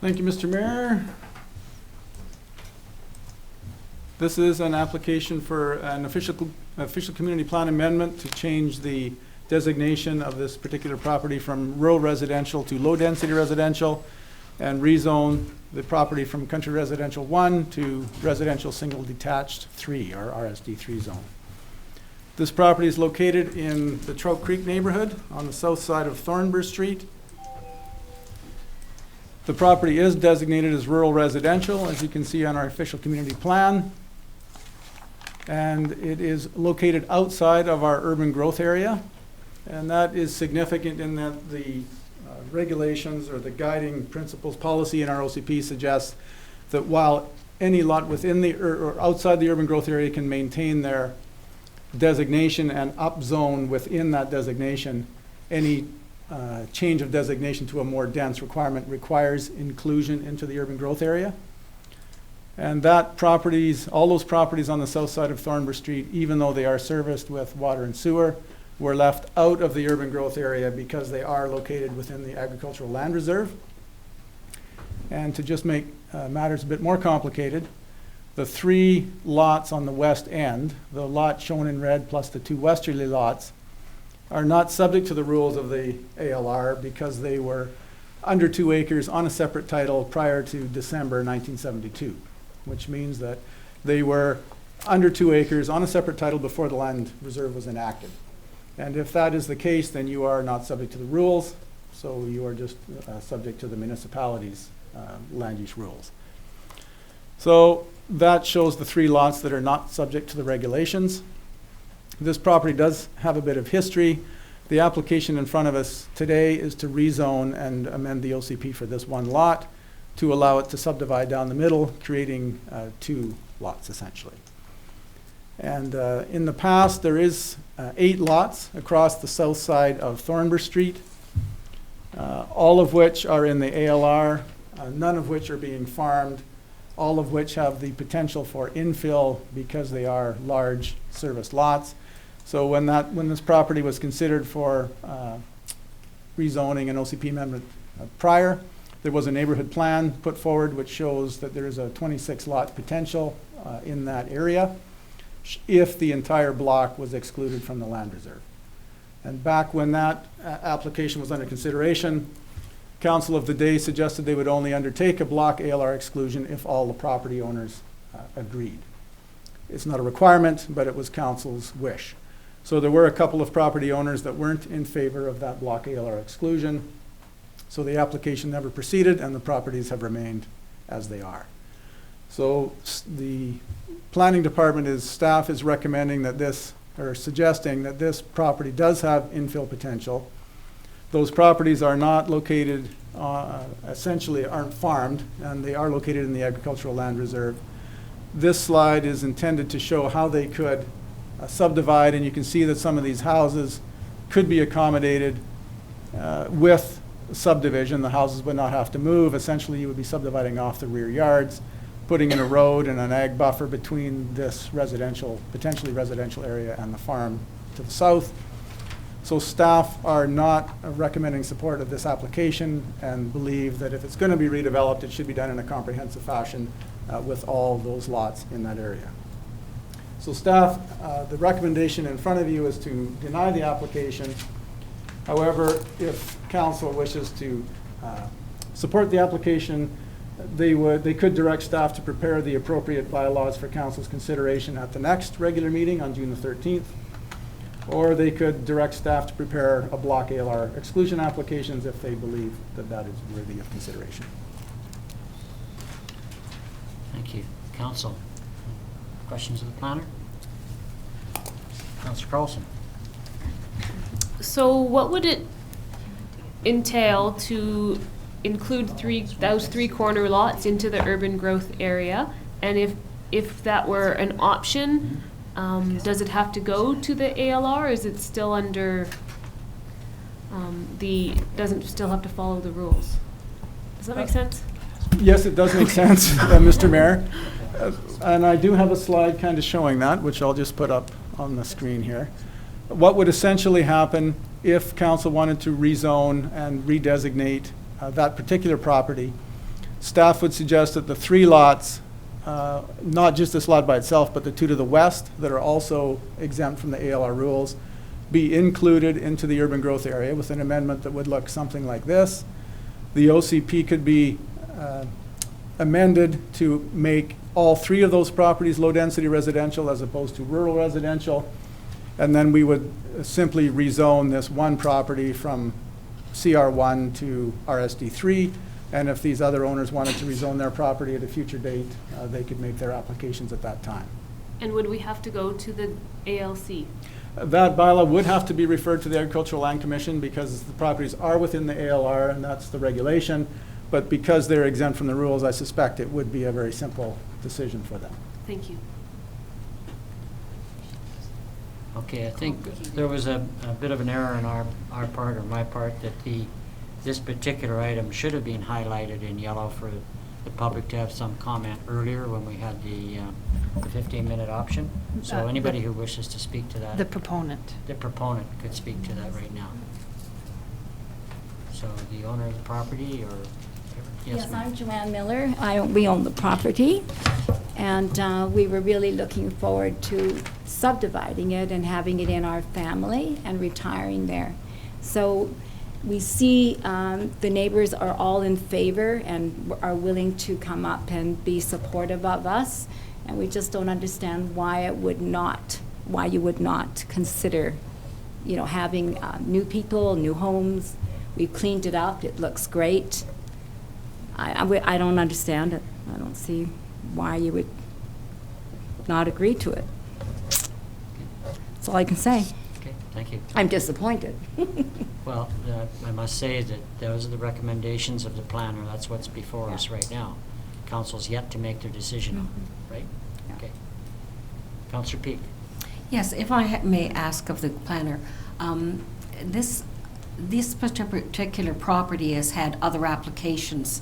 D: Thank you, Mr. Mayor. This is an application for an official community plan amendment to change the designation of this particular property from rural residential to low-density residential. and rezone the property from Country Residential 1 to Residential Single Detached 3, or RSD3 zone. This property is located in the Trout Creek neighborhood on the south side of Thornburg Street. The property is designated as rural residential, as you can see on our official community plan. And it is located outside of our urban growth area. And that is significant in that the regulations or the guiding principles policy in our OCP suggests that while any lot within the or outside the urban growth area can maintain their designation and upzone within that designation, any change of designation to a more dense requirement requires inclusion into the urban growth area. And that properties, all those properties on the south side of Thornburg Street, even though they are serviced with water and sewer, were left out of the urban growth area because they are located within the agricultural land reserve. And to just make matters a bit more complicated, the 3 lots on the west end, the lot shown in red plus the 2 westerly lots, are not subject to the rules of the ALR because they were under 2 acres on a separate title prior to December 1972, which means that they were under 2 acres on a separate title before the land reserve was enacted. And if that is the case, then you are not subject to the rules, so you are just subject to the municipality's land use rules. So that shows the 3 lots that are not subject to the regulations. This property does have a bit of history. The application in front of us today is to rezone and amend the OCP for this 1 lot to allow it to subdivide down the middle, creating 2 lots essentially. And in the past, there is 8 lots across the south side of Thornburg Street, all of which are in the ALR, none of which are being farmed, all of which have the potential for infill because they are large service lots. So when this property was considered for rezoning and OCP amendment prior, there was a neighborhood plan put forward which shows that there is a 26 lot potential in that area if the entire block was excluded from the land reserve. And back when that application was under consideration, Council of the day suggested they would only undertake a block ALR exclusion if all the property owners agreed. It's not a requirement, but it was Council's wish. So there were a couple of property owners that weren't in favor of that block ALR exclusion. So the application never proceeded and the properties have remained as they are. So the planning department staff is recommending that this, or suggesting that this property does have infill potential. Those properties are not located, essentially aren't farmed, and they are located in the agricultural land reserve. This slide is intended to show how they could subdivide, and you can see that some of these houses could be accommodated with subdivision. The houses would not have to move. Essentially, you would be subdividing off the rear yards, putting in a road and an ag buffer between this residential, potentially residential area and the farm to the south. So staff are not recommending support of this application and believe that if it's going to be redeveloped, it should be done in a comprehensive fashion with all those lots in that area. So staff, the recommendation in front of you is to deny the application. However, if council wishes to support the application, they could direct staff to prepare the appropriate bylaws for council's consideration at the next regular meeting on June the 13th. Or they could direct staff to prepare a block ALR exclusion applications if they believe that that is worthy of consideration.
A: Thank you. Council, questions of the planner? Councillor Carlson.
J: So what would it entail to include those 3 corner lots into the urban growth area? And if that were an option, does it have to go to the ALR? Is it still under doesn't still have to follow the rules? Does that make sense?
D: Yes, it does make sense, Mr. Mayor. And I do have a slide kind of showing that, which I'll just put up on the screen here. What would essentially happen if council wanted to rezone and redesignate that particular property? Staff would suggest that the 3 lots, not just this lot by itself, but the 2 to the west that are also exempt from the ALR rules, be included into the urban growth area with an amendment that would look something like this. the OCP could be amended to make all 3 of those properties low-density residential as opposed to rural residential. And then we would simply rezone this one property from CR1 to RSD3. And if these other owners wanted to rezone their property at a future date, they could make their applications at that time.
J: And would we have to go to the ALC?
D: That bylaw would have to be referred to the Agricultural Land Commission because the properties are within the ALR and that's the regulation. But because they're exempt from the rules, I suspect it would be a very simple decision for them.
J: Thank you.
A: Okay, I think there was a bit of an error on our part, or my part, that this particular item should have been highlighted in yellow for the public to have some comment earlier when we had the 15-minute option. So anybody who wishes to speak to that.
B: The proponent.
A: The proponent could speak to that right now. So the owner of the property, or?
N: Yes,
A: ma'am.
N: I'm Joanne Miller. We own the property, and we were really looking forward to subdividing it and having it in our family and retiring there. So we see the neighbors are all in favor and are willing to come up and be supportive of us, and we just don't understand why you would not consider, having new people, new homes. We've cleaned it up. It looks great. I don't understand it. I don't see why you would not agree to it. That's all I can say.
A: Okay, thank you.
N: I'm disappointed.
A: Well, I must say that those are the recommendations of the planner. That's what's before us right now. Council's yet to make their decision on it, right?
N: Yeah.
A: Okay. Councillor Peak.
H: Yes, if I may ask of the planner, this particular property has had other applications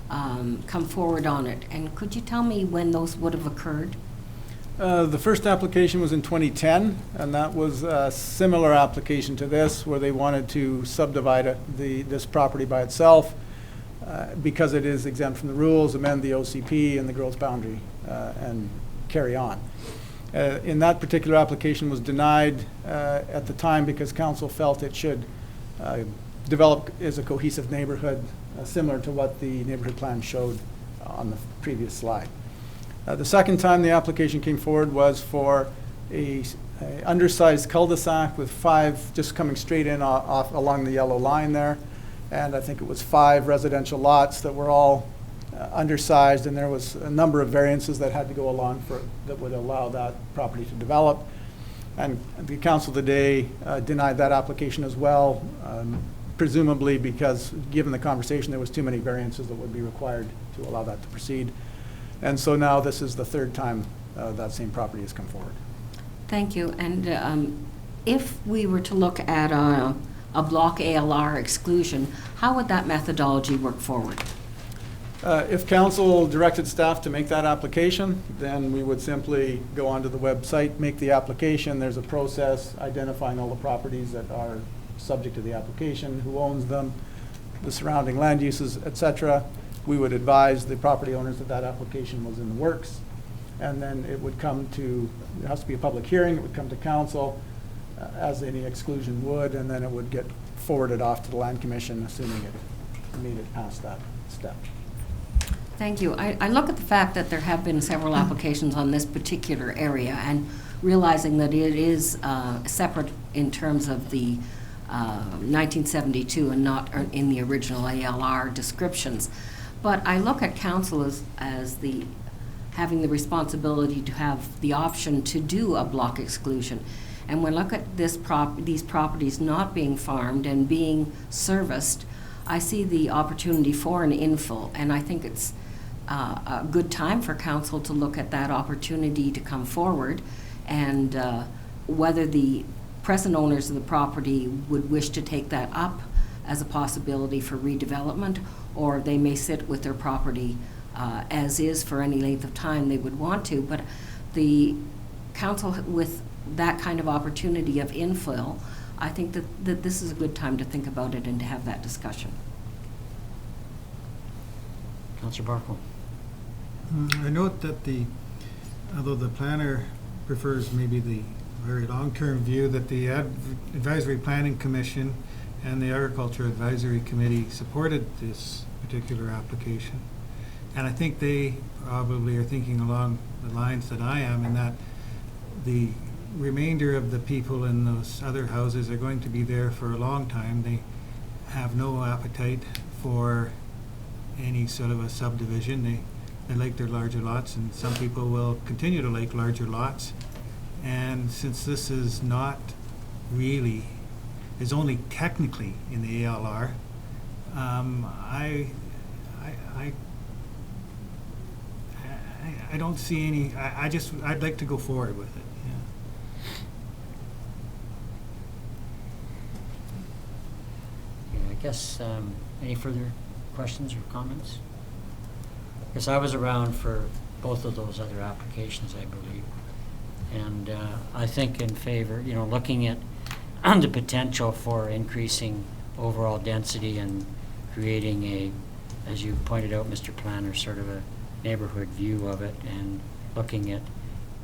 H: come forward on it, and could you tell me when those would have occurred?
D: The first application was in 2010, and that was a similar application to this, where they wanted to subdivide this property by itself because it is exempt from the rules, amend the OCP and the growth boundary, and carry on. In that particular application was denied at the time because council felt it should develop as a cohesive neighborhood, similar to what the neighborhood plan showed on the previous slide. The second time the application came forward was for a undersized cul-de-sac with 5 just coming straight in off along the yellow line there. And I think it was 5 residential lots that were all undersized, and there was a number of variances that had to go along that would allow that property to develop. And the council today denied that application as well, presumably because, given the conversation, there was too many variances that would be required to allow that to proceed. And so now this is the third time that same property has come forward.
H: Thank you. And if we were to look at a block ALR exclusion, how would that methodology work forward?
D: If council directed staff to make that application, then we would simply go onto the website, make the application. There's a process identifying all the properties that are subject to the application, who owns them, the surrounding land uses, etc. We would advise the property owners that that application was in the works, and then it would come to, it has to be a public hearing, it would come to council as any exclusion would, and then it would get forwarded off to the Land Commission, assuming it made it past that step.
H: Thank you. I look at the fact that there have been several applications on this particular area, and realizing that it is separate in terms of the 1972 and not in the original ALR descriptions. But I look at council as having the responsibility to have the option to do a block exclusion. And when I look at these properties not being farmed and being serviced, I see the opportunity for an infill, and I think it's a good time for council to look at that opportunity to come forward, and whether the present owners of the property would wish to take that up as a possibility for redevelopment, or they may sit with their property as is for any length of time they would want to. But the council, with that kind of opportunity of infill, I think that this is a good time to think about it and to have that discussion.
A: Councillor Barkle.
I: I note that although the planner prefers maybe the very long-term view, that the Advisory Planning Commission and the Agriculture Advisory Committee supported this particular application. And I think they probably are thinking along the lines that I am, in that the remainder of the people in those other houses are going to be there for a long time. They have no appetite for any sort of a subdivision. They like their larger lots, and some people will continue to like larger lots. And since this is not really, is only technically in the ALR, I don't see any, I'd like to go forward with it, yeah.
A: Yeah, I guess, any further questions or comments? Because I was around for both of those other applications, I believe. And I think in favor, looking at the potential for increasing overall density and creating a, as you pointed out, Mr. Planner, sort of a neighborhood view of it, and looking at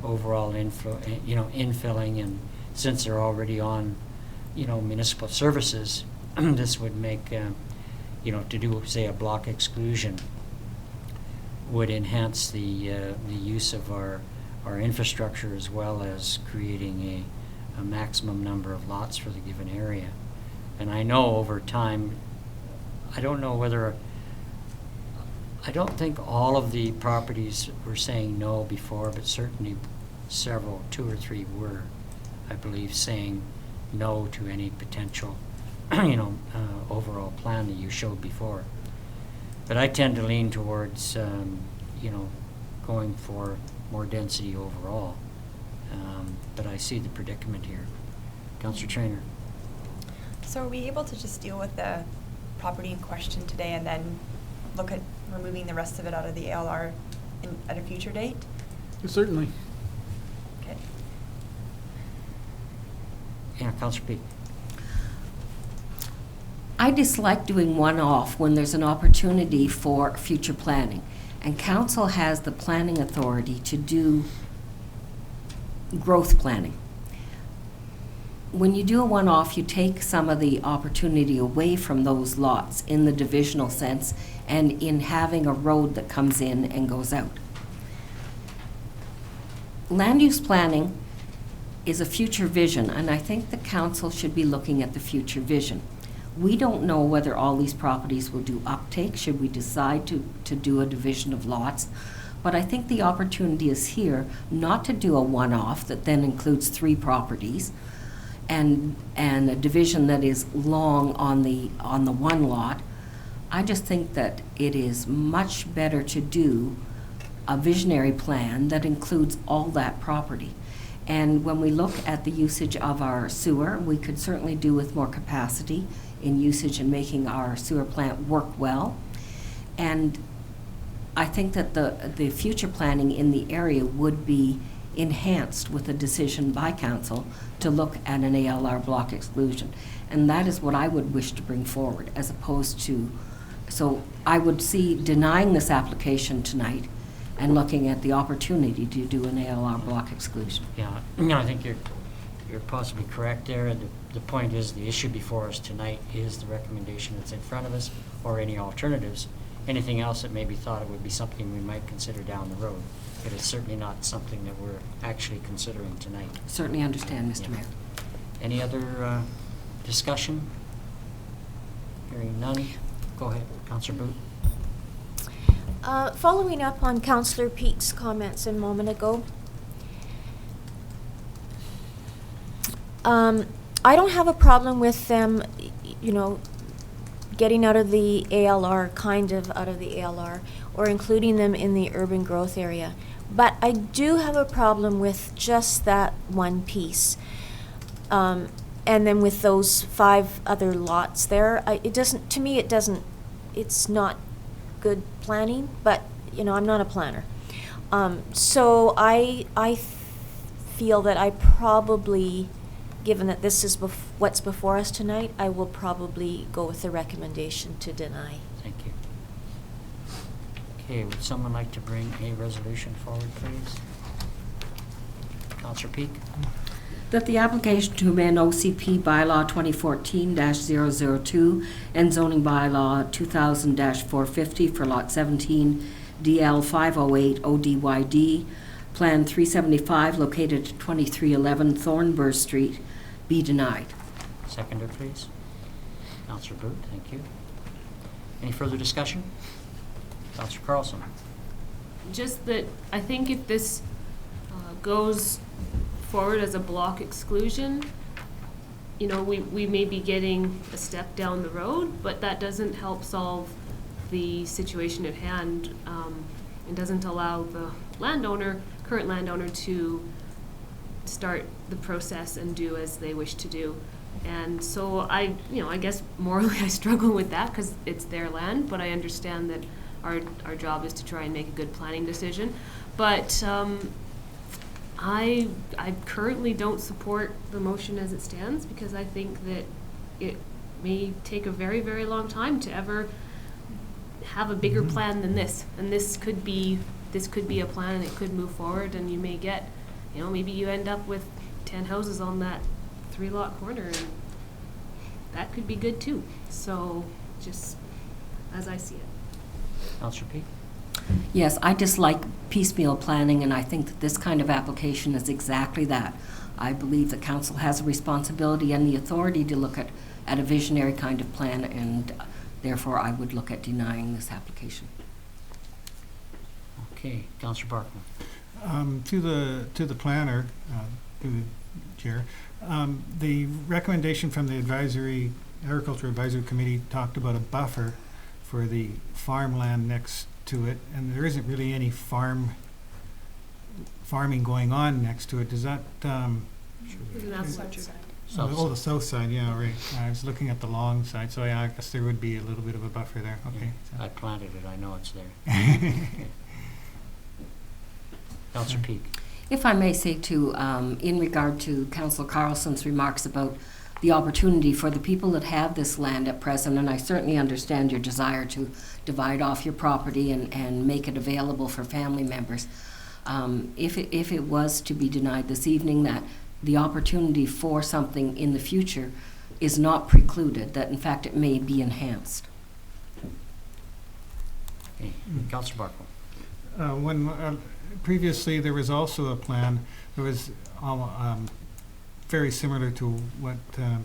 A: overall infilling, and since they're already on, municipal services, this would make, to do, say, a block exclusion would enhance the use of our infrastructure, as well as creating a maximum number of lots for the given area. And I know over time, I don't think all of the properties were saying no before, but certainly several, 2 or 3 were, I believe, saying no to any potential, overall plan that you showed before. But I tend to lean towards, going for more density overall. But I see the predicament here. Councillor Traynor.
M: So are we able to just deal with the property in question today and then look at removing the rest of it out of the ALR at a future date?
D: Certainly.
M: Okay.
A: Yeah, Councillor Peak.
H: I dislike doing one-off when there's an opportunity for future planning. And council has the planning authority to do growth planning. When you do a one-off, you take some of the opportunity away from those lots in the divisional sense and in having a road that comes in and goes out. Land use planning is a future vision, and I think the council should be looking at the future vision. We don't know whether all these properties will do uptake, should we decide to do a division of lots. But I think the opportunity is here not to do a one-off that then includes 3 properties and a division that is long on the one lot. I just think that it is much better to do a visionary plan that includes all that property. And when we look at the usage of our sewer, we could certainly do with more capacity in usage and making our sewer plant work well. And I think that the future planning in the area would be enhanced with a decision by council to look at an ALR block exclusion. And that is what I would wish to bring forward, as opposed to, so I would see denying this application tonight and looking at the opportunity to do an ALR block exclusion.
A: Yeah, I think you're possibly correct there. The point is, the issue before us tonight is the recommendation that's in front of us, or any alternatives. Anything else that maybe thought it would be something we might consider down the road. But it's certainly not something that we're actually considering tonight.
H: Certainly understand, Mr. Mayor.
A: Any other discussion? Hearing none. Go ahead, Councillor Booth.
K: Following up on Councillor Peake's comments a moment ago, I don't have a problem with them, getting out of the ALR, kind of out of the ALR, or including them in the urban growth area. But I do have a problem with just that one piece. And then with those 5 other lots there, it's not good planning, but, I'm not a planner. So I feel that I probably, given that this is what's before us tonight, I will probably go with the recommendation to deny.
A: Thank you. Okay, would someone like to bring a resolution forward, please? Councillor Peak?
H: that the application to amend OCP bylaw 2014-002 and zoning bylaw 2000-450 for lot 17 DL 508 ODYD, Plan 375 located at 2311 Thornburg Street, be denied.
A: Seconder, please. Councillor Booth, thank you. Any further discussion? Councillor Carlson.
J: Just that I think if this goes forward as a block exclusion, you know, we may be getting a step down the road, but that doesn't help solve the situation at hand. It doesn't allow the current landowner to start the process and do as they wish to do. And so I guess morally I struggle with that because it's their land, but I understand that our job is to try and make a good planning decision. But I currently don't support the motion as it stands because I think that it may take a very, very long time to ever have a bigger plan than this. And this could be a plan and it could move forward, and you may get, maybe you end up with 10 houses on that 3-lot corner, and that could be good too. So just as I see it.
A: Councillor Peake.
H: Yes, I dislike piecemeal planning, and I think that this kind of application is exactly that. I believe the council has a responsibility and the authority to look at a visionary kind of plan, and therefore I would look at denying this application.
A: Okay, Councillor Barkman.
I: To the planner, to the chair, the recommendation from the Agriculture Advisory Committee talked about a buffer for the farmland next to it, and there isn't really any farming going on next to it. Does that
J: Isn't that such
I: oh, the south side, yeah, right. I was looking at the long side, so yeah, I guess there would be a little bit of a buffer there. Okay.
A: Yeah, I planted it, I know it's there. Okay. Councillor Peake.
H: If I may say too, in regard to Councillor Carlson's remarks about the opportunity for the people that have this land at present, and I certainly understand your desire to divide off your property and make it available for family members. If it was to be denied this evening, that the opportunity for something in the future is not precluded, that in fact it may be enhanced.
A: Okay. Councillor Barkman.
I: Previously there was also a plan that was very similar to what the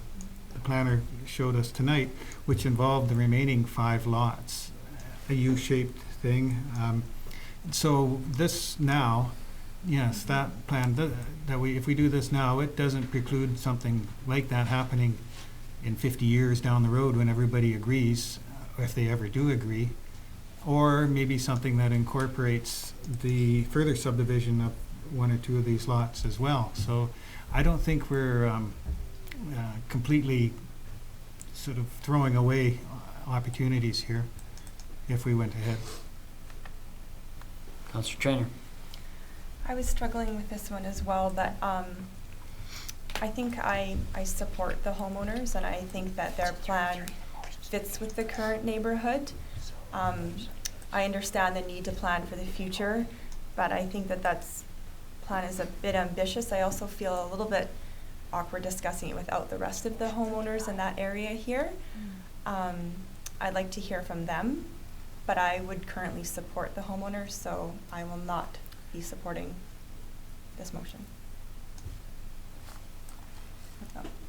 I: planner showed us tonight, which involved the remaining 5 lots, a U-shaped thing. So this now, yes, that plan, if we do this now, it doesn't preclude something like that happening in 50 years down the road when everybody agrees, if they ever do agree, or maybe something that incorporates the further subdivision of 1 or 2 of these lots as well. So I don't think we're completely sort of throwing away opportunities here if we went ahead.
A: Councillor Traynor.
M: I was struggling with this one as well, but I think I support the homeowners, and I think that their plan fits with the current neighborhood. I understand the need to plan for the future, but I think that's plan is a bit ambitious. I also feel a little bit awkward discussing it without the rest of the homeowners in that area here. I'd like to hear from them, but I would currently support the homeowners, so I will not be supporting this motion.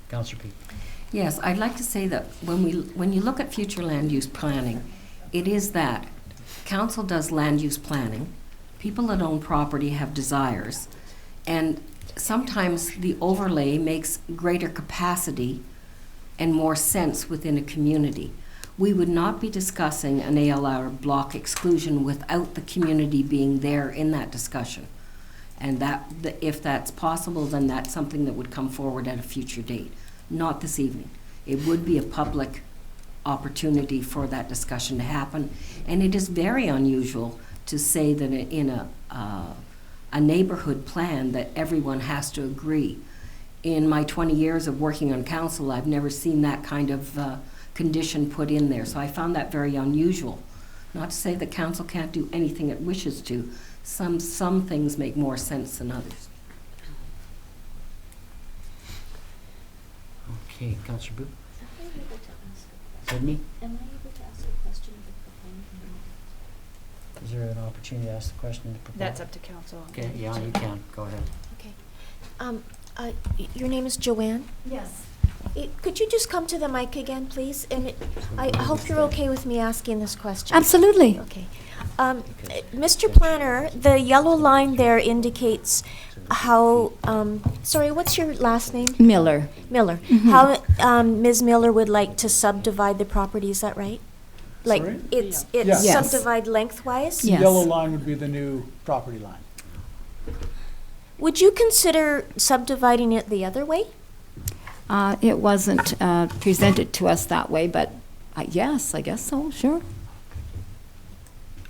A: Councillor Peake.
H: Yes, I'd like to say that when you look at future land use planning, it is that council does land use planning, people that own property have desires, and sometimes the overlay makes greater capacity and more sense within a community. We would not be discussing an ALR block exclusion without the community being there in that discussion. And if that's possible, then that's something that would come forward at a future date, not this evening. It would be a public opportunity for that discussion to happen. And it is very unusual to say that in a neighborhood plan that everyone has to agree. In my 20 years of working on council, I've never seen that kind of condition put in there. So I found that very unusual. Not to say that council can't do anything it wishes to. Some things make more sense than others.
A: Okay, Councillor Booth?
K: Am I able to ask a
A: Pardon me?
K: Am I able to ask a question of the proponent?
A: Is there an opportunity to ask the question to the proponent?
B: That's up to council.
A: Okay, yeah, you can. Go ahead.
K: Okay. Your name is Joanne?
C: Yes.
K: Could you just come to the mic again, please? And I hope you're okay with me asking this question.
N: Absolutely.
K: Okay. Mr. Planner, the yellow line there indicates how, sorry, what's your last name?
N: Miller.
K: Miller.
N: Mhm.
K: How Ms. Miller would like to subdivide the property, is that right? Like,
D: Sorry?
K: it's
D: Yes.
N: Yes.
K: subdivide lengthwise?
D: The
N: Yes.
D: yellow line would be the new property line.
K: Would you consider subdividing it the other way?
N: It wasn't presented to us that way, but yes, I guess so, sure.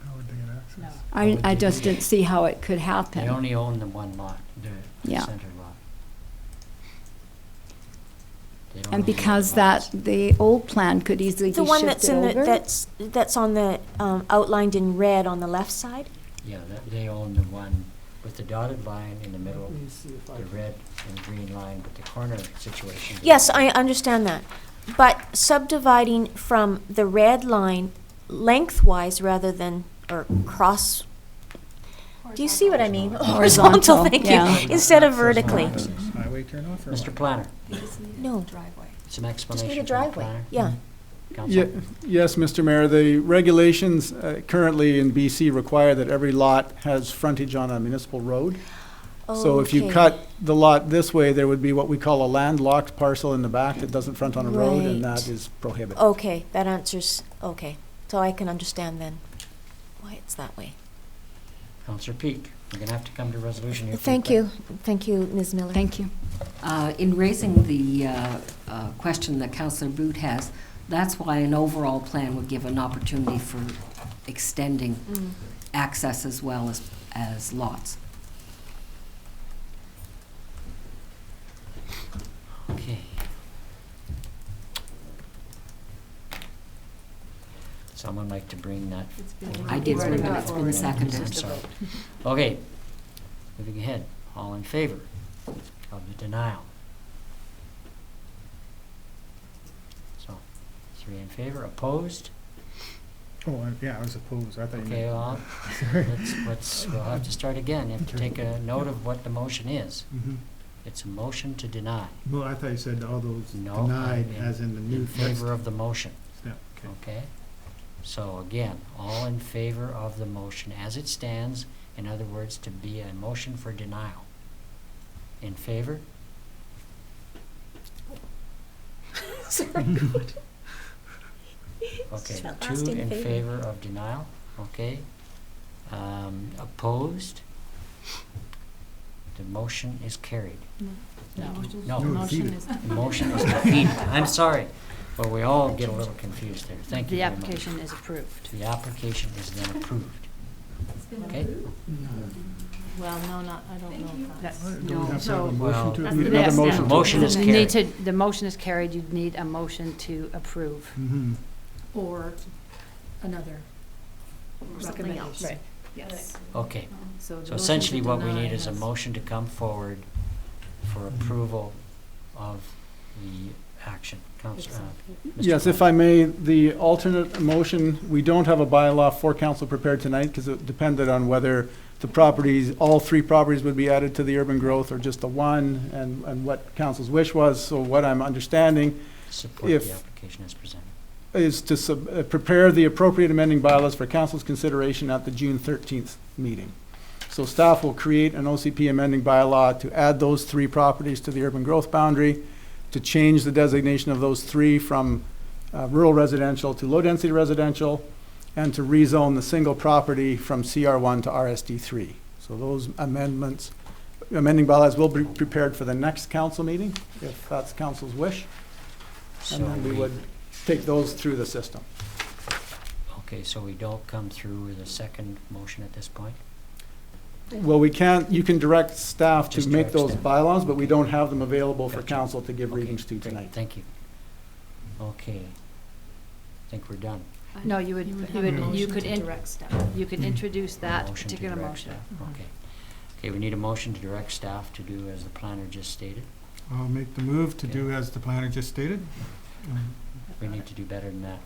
I: How would they get access?
N: I just didn't see how it could
A: They
N: happen.
A: only own the one lot, the
N: Yeah.
A: center lot. They don't
N: And
A: own the
N: because
A: other lots.
N: the old plan could easily be
K: The one
N: shifted
K: that's in the,
N: over.
K: that's on the, outlined in red on the left side?
A: Yeah, they own the one with the dotted line in the middle,
D: Let me see if I
A: the red and green line, but the corner situation. they
K: Yes,
A: don't.
K: I understand that. But subdividing from the red line lengthwise rather than, or cross, do you see what I mean?
N: Horizontal,
K: Thank
N: yeah.
K: you, instead of vertically.
I: Highway turn off or
A: Mr.
I: what?
A: Planner,
K: No,
A: some
K: just
A: explanation
K: need a
A: from the
K: driveway,
A: planner?
K: yeah.
A: Council?
D: Yes, Mr. Mayor, the regulations currently in BC require that every lot has frontage on a municipal road. So if you
K: Okay.
D: cut the lot this way, there would be what we call a landlocked parcel in the back that doesn't front on a road, and
K: Right.
D: that is prohibited.
K: Okay, that answers, okay. So I can understand then why it's that way.
A: Councillor Peak, we're gonna have to come to resolution here.
K: Thank you, Ms. Miller.
N: Thank you.
H: In raising the question that Councillor Boot has, that's why an overall plan would give an opportunity for extending
K: Mm.
H: access as well as lots.
A: Okay. Someone like to bring that?
H: I did bring it, it's been seconded.
A: I'm sorry. Okay, moving ahead, all in favor of the denial? So, 3 in favor, opposed?
I: Oh, yeah, I was opposed. I thought you
A: Okay,
I: meant.
A: well, we'll have to start again. You have to take a note of what the motion is.
I: Mhm.
A: It's a motion to deny.
I: Well, I thought you said all those
A: No,
I: denied
A: in-
I: as in the new
A: In
I: text.
A: favor of the motion,
I: Yeah, okay.
A: okay? So again, all in favor of the motion as it stands, in other words, to be a motion for denial. In favor? Okay,
K: Spelled
A: 2
K: last in
A: in
K: favor.
A: favor of denial, okay? Opposed? The motion is carried. No.
I: No, defeated.
A: The motion is defeated. I'm sorry, but we all get a little confused there. Thank you
B: The
A: very much.
B: application is approved.
A: The application is then approved. Okay?
C: Well, no, not, I don't know if that's.
I: Do we have to have
B: So-
I: a
A: Well,
I: motion to?
B: That's
D: Need
B: the
D: another
B: next
D: motion
B: step.
D: to
A: Motion is
B: You need
A: carried.
B: to, the motion is carried, you'd need a motion to approve.
I: Mhm.
C: Or another
B: Something
C: recommendation.
B: Right.
C: Yes.
A: Okay,
B: the
A: so
B: motion
A: essentially
B: to
A: what we
B: deny
A: need is a
B: has-
A: motion to come forward for approval of the action. Council, Mr.
D: Yes, if
A: Planner.
D: I may, the alternate motion, we don't have a bylaw for council prepared tonight because it depended on whether the properties, all 3 properties would be added to the urban growth or just the one, and what council's wish was. So what I'm understanding
A: Support the
D: if-
A: application as presented.
D: is to prepare the appropriate amending bylaws for council's consideration at the June 13th meeting. So staff will create an OCP amending bylaw to add those 3 properties to the urban growth boundary, to change the designation of those 3 from rural residential to low-density residential, and to rezone the single property from CR1 to RSD3. So those amending bylaws will be prepared for the next council meeting, if that's council's wish.
A: So
D: And then we would take those through the system.
A: Okay, so we don't come through with a second motion at this point?
D: Well, we can't, you can direct staff to
A: Just
D: make
A: direct
D: those
A: staff.
D: bylaws, but we don't have them available for
A: Gotcha.
D: council to give
A: Okay,
D: readings to
A: great,
D: tonight.
A: Thank you. Okay, I think we're done.
B: No, you would,
C: You would
B: you
C: have a
B: would,
C: motion
B: you could,
C: to
B: in-
C: direct staff.
B: you could introduce that
A: Motion to
B: particular
A: direct
B: motion.
A: staff, Okay. Okay, we need a motion to direct staff to do as the planner just stated.
I: I'll make the move to do as the planner just stated.
A: We need to do better than that.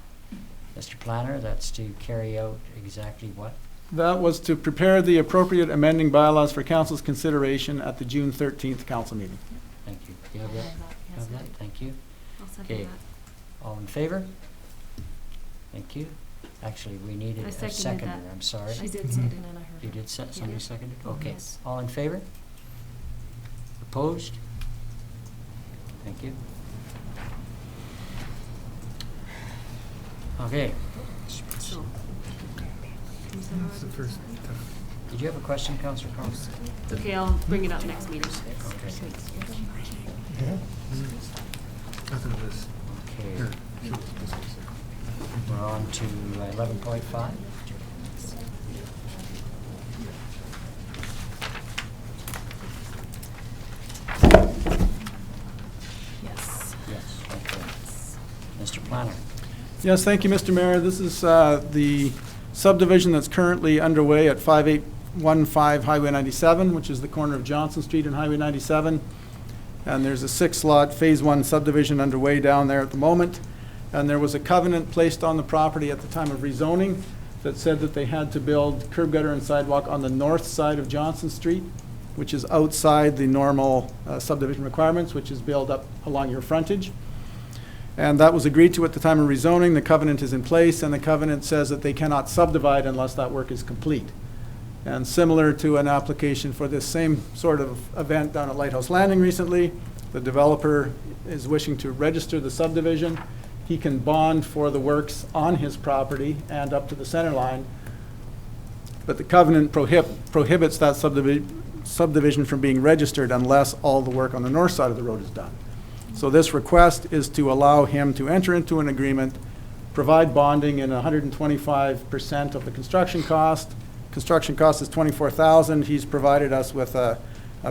A: Mr. Planner, that's to carry out exactly what?
D: That was to prepare the appropriate amending bylaws for council's consideration at the June 13th council meeting.
A: Thank you. Do you have that? You have that? Thank you.
J: I'll
A: Okay.
J: second that.
A: All in favor? Thank you. Actually, we needed
J: I
A: a
J: seconded
A: seconder,
J: that.
A: I'm sorry.
J: She did second it.
A: You did somebody
J: Yeah.
A: seconded?
J: Oh,
A: Okay.
J: yes.
A: All in favor? Opposed? Thank you. Okay.
J: So.
I: That's the first.
A: Did you have a question, Councillor Carlson?
J: It's okay, I'll bring it up next meeting.
A: Okay.
I: Yeah. I thought it was.
A: Okay.
I: Here.
A: We're on to 11.5.
C: Yes.
A: Yes, okay. Mr. Planner.
D: Yes, thank you, Mr. Mayor. This is the subdivision that's currently underway at 5815 Highway 97, which is the corner of Johnson Street and Highway 97. And there's a 6-lot Phase 1 subdivision underway down there at the moment. And there was a covenant placed on the property at the time of rezoning that said that they had to build curb gutter and sidewalk on the north side of Johnson Street, which is outside the normal subdivision requirements, which is built up along your frontage. And that was agreed to at the time of rezoning. The covenant is in place, and the covenant says that they cannot subdivide unless that work is complete. And similar to an application for this same sort of event down at Lighthouse Landing recently, the developer is wishing to register the subdivision. He can bond for the works on his property and up to the center line, but the covenant prohibits that subdivision from being registered unless all the work on the north side of the road is done. So this request is to allow him to enter into an agreement, provide bonding in 125% of the construction cost. Construction cost is $24,000. He's provided us with a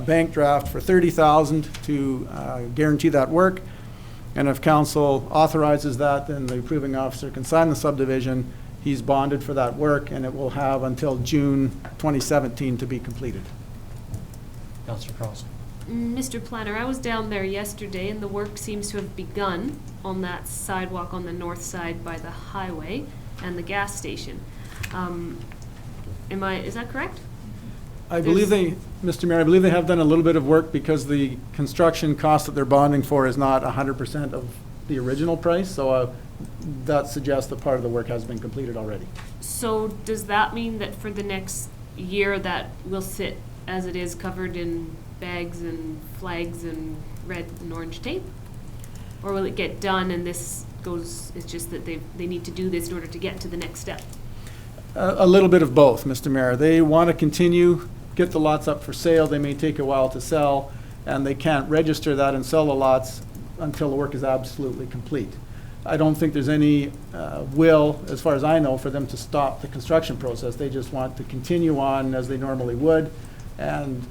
D: bank draft for $30,000 to guarantee that work. And if council authorizes that, then the approving officer can sign the subdivision. He's bonded for that work, and it will have until June 2017 to be completed.
A: Councillor Carlson.
J: Mr. Planner, I was down there yesterday and the work seems to have begun on that sidewalk on the north side by the highway and the gas station. Is that correct?
D: I believe Mr. Mayor, I believe they have done a little bit of work because the construction cost that they're bonding for is not 100% of the original price, so that suggests that part of the work has been completed already.
J: So does that mean that for the next year that will sit as it is covered in bags and flags and red and orange tape? Or will it get done and this goes, it's just that they need to do this in order to get to the next step?
D: A little bit of both, Mr. Mayor. They want to continue, get the lots up for sale. They may take a while to sell, and they can't register that and sell the lots until the work is absolutely complete. I don't think there's any will, as far as I know, for them to stop the construction process. They just want to continue on as they normally would and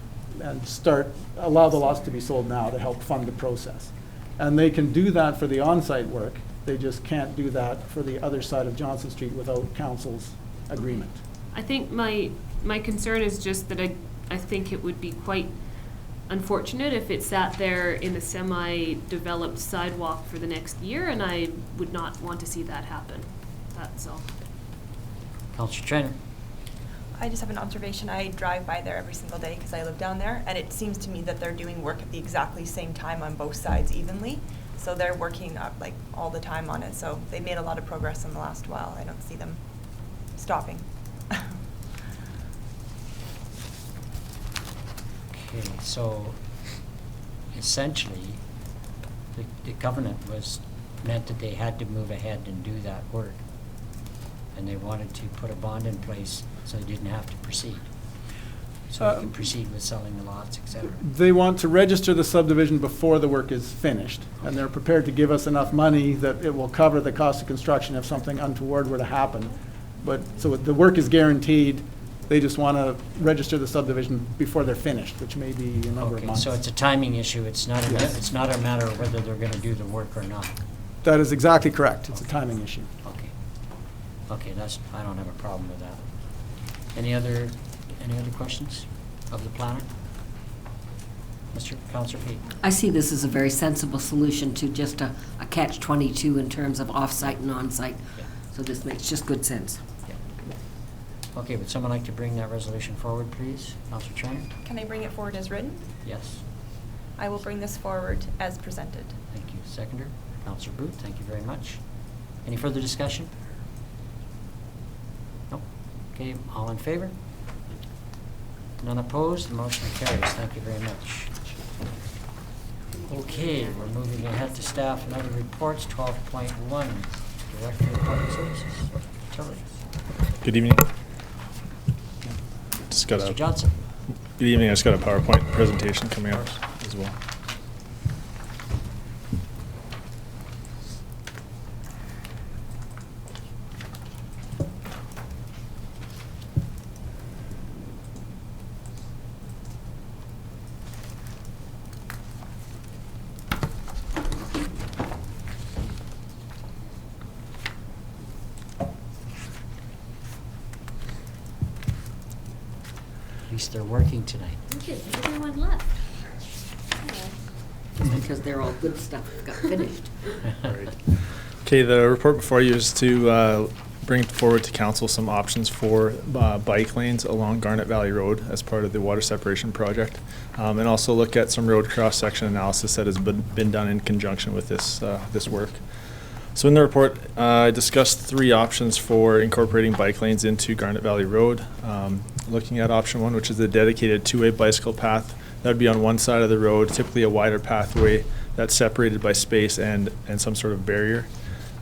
D: allow the lots to be sold now to help fund the process. And they can do that for the on-site work. They just can't do that for the other side of Johnson Street without council's agreement.
J: I think my concern is just that I think it would be quite unfortunate if it sat there in a semi-developed sidewalk for the next year, and I would not want to see that happen. That's all.
A: Councillor Trainer.
M: I just have an observation. I drive by there every single day because I live down there, and it seems to me that they're doing work at the exactly same time on both sides evenly. So they're working like all the time on it. So they made a lot of progress in the last while. I don't see them stopping.
A: Okay, so essentially, the covenant meant that they had to move ahead and do that work. And they wanted to put a bond in place so they didn't have to proceed. So they can proceed with selling the lots, et cetera.
D: They want to register the subdivision before the work is finished, and they're prepared to give us enough money that it will cover the cost of construction if something untoward were to happen. But, so the work is guaranteed. They just want to register the subdivision before they're finished, which may be a number of
A: Okay,
D: months.
A: so it's a timing issue. It's not
D: Yes.
A: it's not a matter of whether they're going to do the work or not.
D: That is exactly correct. It's a timing issue.
A: Okay. Okay, I don't have a problem with that. Any other questions of the planner? Mr. Counselor Pete.
H: I see this as a very sensible solution to just a catch-22 in terms of off-site and on-site.
A: Yeah.
H: So this makes just good sense.
A: Okay, would someone like to bring that resolution forward, please? Counselor Chang?
M: Can I bring it forward as written?
A: Yes.
M: I will bring this forward as presented.
A: Thank you. Seconder, Counselor Booth, thank you very much. Any further discussion? No? Okay, all in favor? None opposed, the motion carries. Thank you very much. Okay, we're moving ahead to staff and other reports. 12.1, Director of Public Services. Utilities.
O: Good evening. Just got
A: Mr. Johnson.
O: Good evening. I just got a PowerPoint presentation coming up as well.
A: At least they're working tonight.
B: Okay, everyone left.
H: Because they're all good stuff that got finished.
O: All right. Okay, the report before you is to bring forward to council some options for bike lanes along Garnet Valley Road as part of the water separation project, and also look at some road cross-section analysis that has been done in conjunction with this work. So in the report, I discussed 3 options for incorporating bike lanes into Garnet Valley Road. Looking at option 1, which is a dedicated 2-way bicycle path. That would be on one side of the road, typically a wider pathway that's separated by space and some sort of barrier.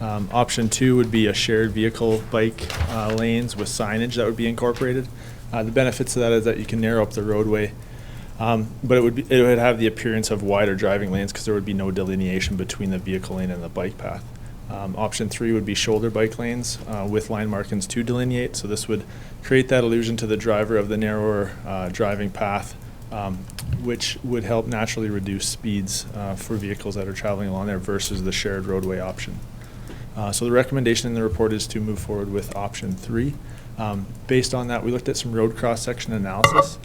O: Option 2 would be a shared vehicle bike lanes with signage that would be incorporated. The benefits of that is that you can narrow up the roadway, but it would have the appearance of wider driving lanes because there would be no delineation between the vehicle lane and the bike path. Option 3 would be shoulder bike lanes with line markings to delineate. So this would create that illusion to the driver of the narrower driving path, which would help naturally reduce speeds for vehicles that are traveling along there versus the shared roadway option. So the recommendation in the report is to move forward with option 3. Based on that, we looked at some road cross-section analysis.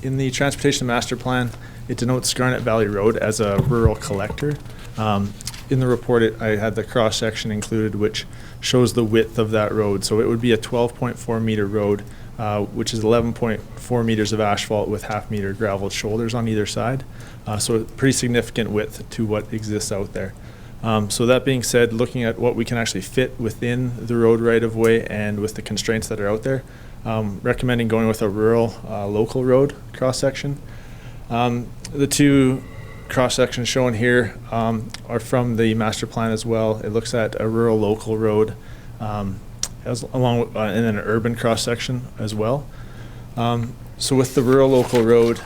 O: In the transportation master plan, it denotes Garnet Valley Road as a rural collector. In the report, I had the cross-section included, which shows the width of that road. So it would be a 12.4 meter road, which is 11.4 meters of asphalt with half-meter graveled shoulders on either side. So a pretty significant width to what exists out there. So that being said, looking at what we can actually fit within the road right-of-way and with the constraints that are out there, recommending going with a rural local road cross-section. The 2 cross-sections shown here are from the master plan as well. It looks at a rural local road along with, and then an urban cross-section as well. So with the rural local road,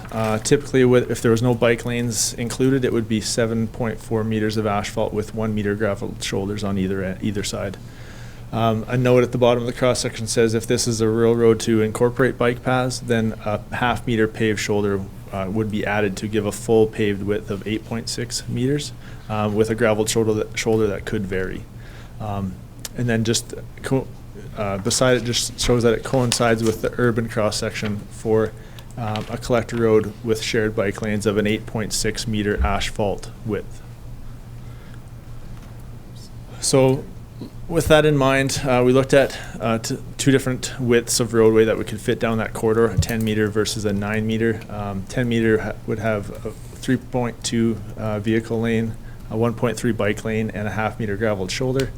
O: typically if there was no bike lanes included, it would be 7.4 meters of asphalt with 1 meter gravel shoulders on either side. A note at the bottom of the cross-section says if this is a rural road to incorporate bike paths, then a half-meter paved shoulder would be added to give a full paved width of 8.6 meters with a graveled shoulder that could vary. And then just beside it just shows that it coincides with the urban cross-section for a collector road with shared bike lanes of an 8.6 meter asphalt width. So with that in mind, we looked at 2 different widths of roadway that we could fit down that corridor, a 10 meter versus a 9 meter. 10 meter would have a 3.2 vehicle lane, a 1.3 bike lane, and a half-meter graveled shoulder.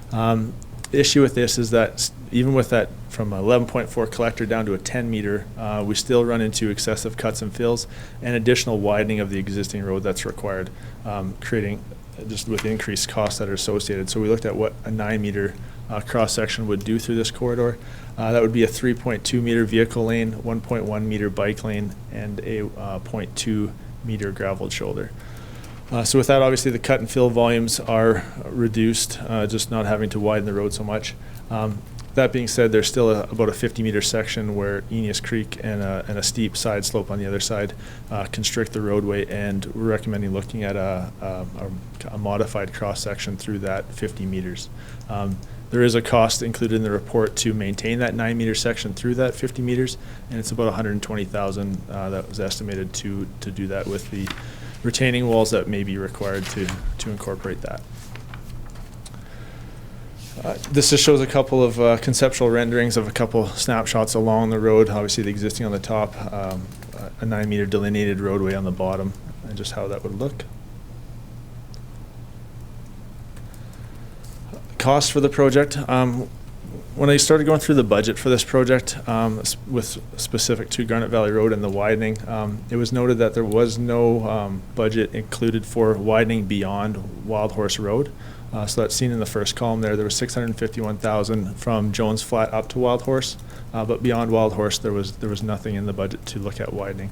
O: The issue with this is that even with that from 11.4 collector down to a 10 meter, we still run into excessive cuts and fills and additional widening of the existing road that's required, creating just with increased costs that are associated. So we looked at what a 9 meter cross-section would do through this corridor. That would be a 3.2 meter vehicle lane, 1.1 meter bike lane, and a 0.2 meter graveled shoulder. So with that, obviously the cut and fill volumes are reduced, just not having to widen the road so much. That being said, there's still about a 50 meter section where Eneas Creek and a steep side slope on the other side constrict the roadway, and we're recommending looking at a modified cross section through that 50 meters. There is a cost included in the report to maintain that 9-meter section through that 50 meters, and it's about $120,000 that was estimated to do that with the retaining walls that may be required to incorporate that. This just shows a couple of conceptual renderings of a couple snapshots along the road. Obviously, the existing on the top, a 9-meter delineated roadway on the bottom, and just how that would look. Cost for the project. When I started going through the budget for this project, with specific to Garnet Valley Road and the widening, it was noted that there was no budget included for widening beyond Wild Horse Road. So that's seen in the first column there. There was $651,000 from Jones Flat up to Wild Horse, but beyond Wild Horse there was nothing in the budget to look at widening.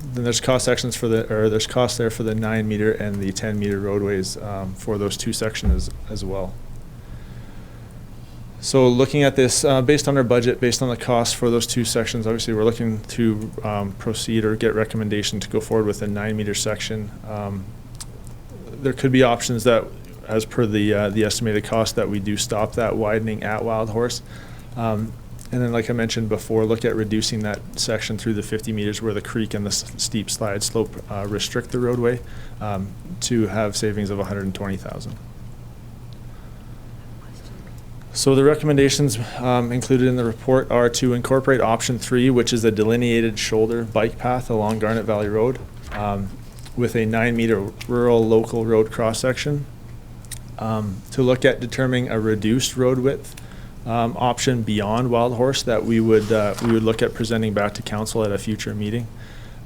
O: Then there's cost sections there's cost there for the 9-meter and the 10-meter roadways for those two sections as well. So looking at this, based on our budget, based on the cost for those two sections, obviously we're looking to proceed or get recommendation to go forward with a 9-meter section. There could be options that, as per the estimated cost, that we do stop that widening at Wild Horse. And then, like I mentioned before, look at reducing that section through the 50 meters where the creek and the steep slide slope restrict the roadway to have savings of $120,000. So the recommendations included in the report are to incorporate option 3, which is a delineated shoulder bike path along Garnet Valley Road with a 9-meter rural local road cross-section. To look at determining a reduced road width option beyond Wild Horse that we would look at presenting back to council at a future meeting,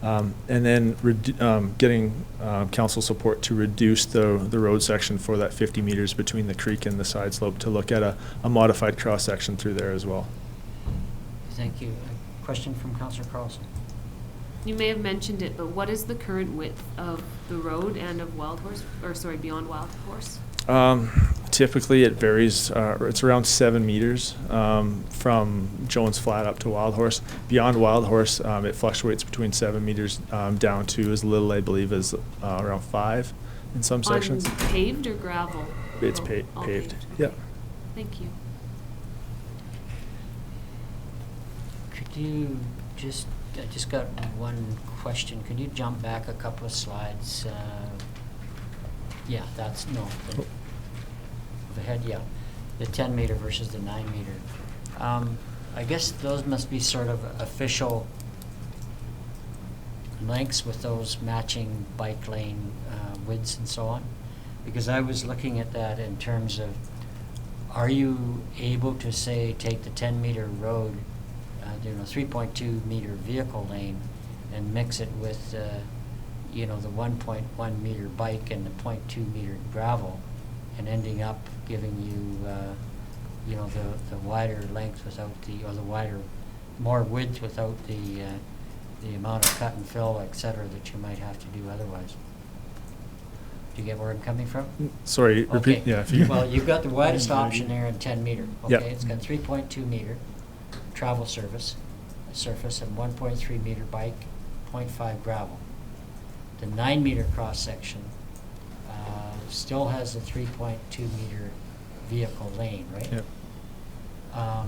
O: and then getting council support to reduce the road section for that 50 meters between the creek and the side slope to look at a modified cross section through there as well.
A: Thank you. A question from Councillor Carlson.
J: You may have mentioned it, but what is the current width of the road and of Wild Horse, or sorry, beyond Wild Horse?
O: Typically it varies. It's around 7 meters from Jones Flat up to Wild Horse. Beyond Wild Horse, it fluctuates between 7 meters down to as little, I believe, as around 5 in some sections.
J: On paved or gravel?
O: It's
J: All
O: paved.
J: Okay.
O: Yep.
J: Thank you.
A: Could you I just got one question. Could you jump back a couple of slides? Yeah, that's, no. The head, yeah. The 10-meter versus the 9-meter. I guess those must be sort of official lengths with those matching bike lane widths and so on. Because I was looking at that in terms of, are you able to say, take the 10-meter road, 3.2 meter vehicle lane and mix it with the 1.1 meter bike and the 0.2 meter gravel, and ending up giving you the wider length without or the wider, more width without the amount of cut and fill, etc., that you might have to do otherwise. Do you get where I'm coming from?
O: Sorry, repeat.
A: Okay.
O: Yeah. If you
A: Well, you've got the widest option there in 10 meter. Okay,
O: Yep.
A: It's got 3.2 meter travel surface and 1.3 meter bike, 0.5 gravel. The 9-meter cross section still has a 3.2 meter vehicle lane, right?
O: Yep.
A: I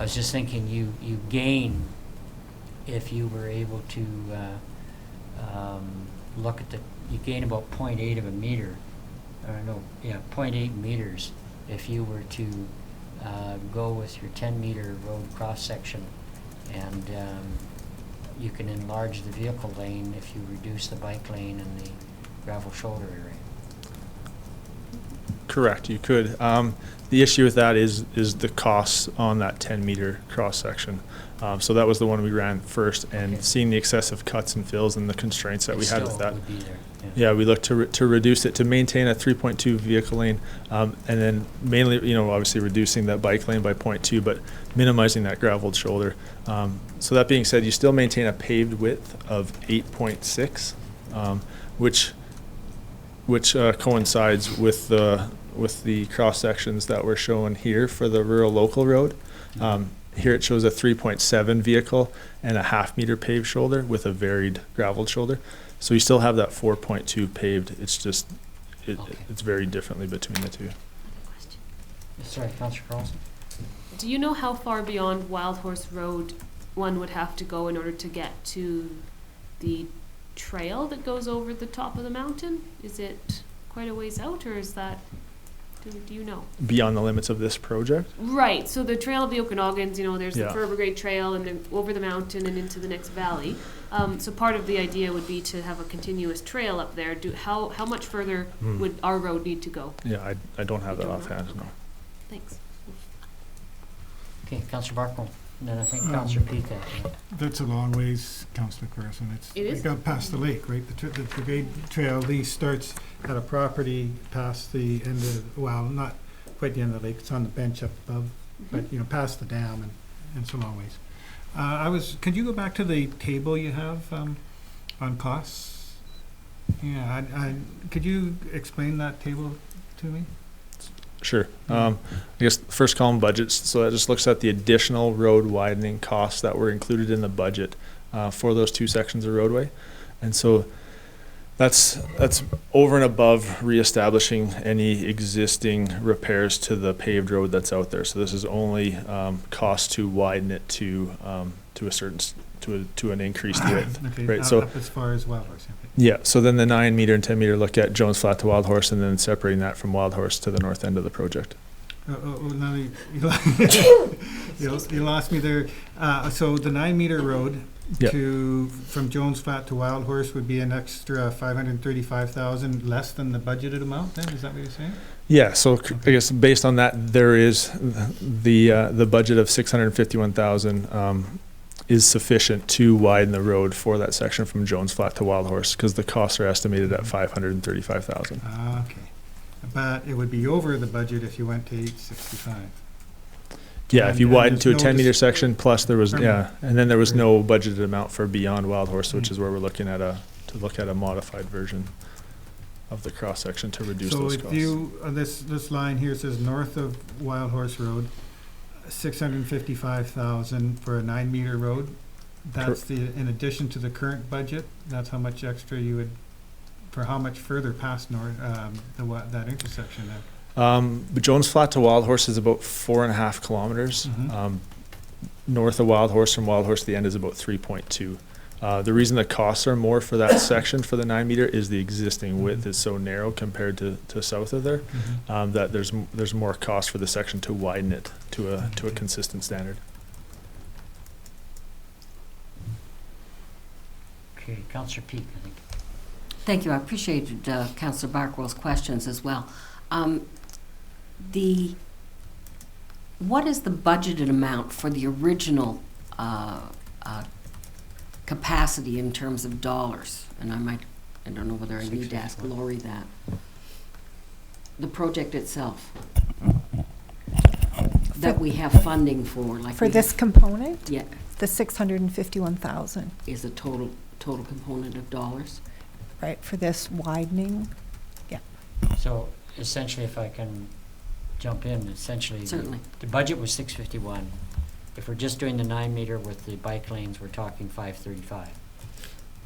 A: was just thinking you gain if you were able to look at you gain about 0.8 of a meter, or no, yeah, 0.8 meters if you were to go with your 10-meter road cross section, and you can enlarge the vehicle lane if you reduce the bike lane and the gravel shoulder area.
O: Correct, you could. The issue with that is the costs on that 10-meter cross section. So that was the one we ran first, and
A: Okay.
O: seeing the excessive cuts and fills and the constraints that
A: It
O: we had with
A: still
O: that.
A: would be there,
O: Yeah, we looked to reduce it, to maintain a 3.2 vehicle lane, and then mainly, obviously reducing that bike lane by 0.2, but minimizing that graveled shoulder. So that being said, you still maintain a paved width of 8.6, which coincides with the cross sections that were shown here for the rural local road. Here it shows a 3.7 vehicle and a half-meter paved shoulder with a varied graveled shoulder. So you still have that 4.2 paved. It's just
A: Okay.
O: it's very differently between the two.
A: Sorry, Councillor Carlson?
J: Do you know how far beyond Wild Horse Road one would have to go in order to get to the trail that goes over the top of the mountain? Is it quite a ways out, or is that, do you know?
O: Beyond the limits of this project?
J: Right, so the Trail of the Okanaugans, there's the
O: Yeah.
J: Fur Brigade Trail and then over the mountain and into the next valley. So part of the idea would be to have a continuous trail up there. How much further would our road need to go?
O: Yeah, I don't have
J: You
O: that
J: don't know?
O: offhand, no.
J: Thanks.
A: Okay, Councillor Barkle, and then I think Councillor Peak after that.
I: That's a long ways, Councillor Carson.
J: It is?
I: It got past the lake, right? The Brigade Trail lease starts at a property past the end of, well, not quite the end of the lake, it's on the bench up above, but, past the dam, and it's a long ways. Could you go back to the table you have on costs? Yeah, could you explain that table to me?
O: Sure. I guess the first column, budgets, so that just looks at the additional road widening costs that were included in the budget for those two sections of roadway. And so that's over and above reestablishing any existing repairs to the paved road that's out there. So this is only cost to widen it to a certain to an increased width.
I: Okay,
O: right. So
I: up as far as Wild Horse. Okay.
O: yeah. So then the 9 meter and 10 meter look at Jones Flat to Wild Horse, and then separating that from Wild Horse to the north end of the project.
I: Now you lost me there. So the 9 meter road
O: Yeah.
I: from Jones Flat to Wild Horse would be an extra 535,000 less than the budgeted amount. Then is that what you're saying?
O: Yeah, so I guess based on that, there is the budget of 651,000 is sufficient to widen the road for that section from Jones Flat to Wild Horse, because the costs are estimated at 535,000.
I: Okay, but it would be over the budget if you went to 865.
O: Yeah, if you
I: And
O: widen to a
I: there's
O: 10
I: no
O: meter section, plus there was
I: permit.
O: and then there was no budgeted amount for beyond Wild Horse, which is where we're looking at a modified version of the cross section to reduce
I: So
O: those
I: if
O: costs.
I: you, this line here says north of Wild Horse Road, 655,000 for a 9 meter road. That's in addition to the current budget, that's how much extra you would, for how much further past that intersection then?
O: But Jones Flat to Wild Horse is about 4.5 kilometers.
I: Mhm.
O: North of Wild Horse, from Wild Horse to the end, is about 3.2. The reason the costs are more for that section for the 9 meter is the existing width is so narrow compared to south of there, that there's more cost for the section to widen it to a consistent standard.
A: Okay, Councillor Peak, I think.
H: Thank you. I appreciated Councillor Barkwell's questions as well. What is the budgeted amount for the original capacity in terms of dollars? And I don't know whether I need to ask Lori that. The project itself that we have funding for, like
P: For this component?
H: yeah,
P: The 651,000,
H: is a total component of dollars.
P: right, for this widening?
A: So essentially, if I can jump in, essentially,
H: Certainly.
A: the budget was 651. If we're just doing the 9 meter with the bike lanes, we're talking 535.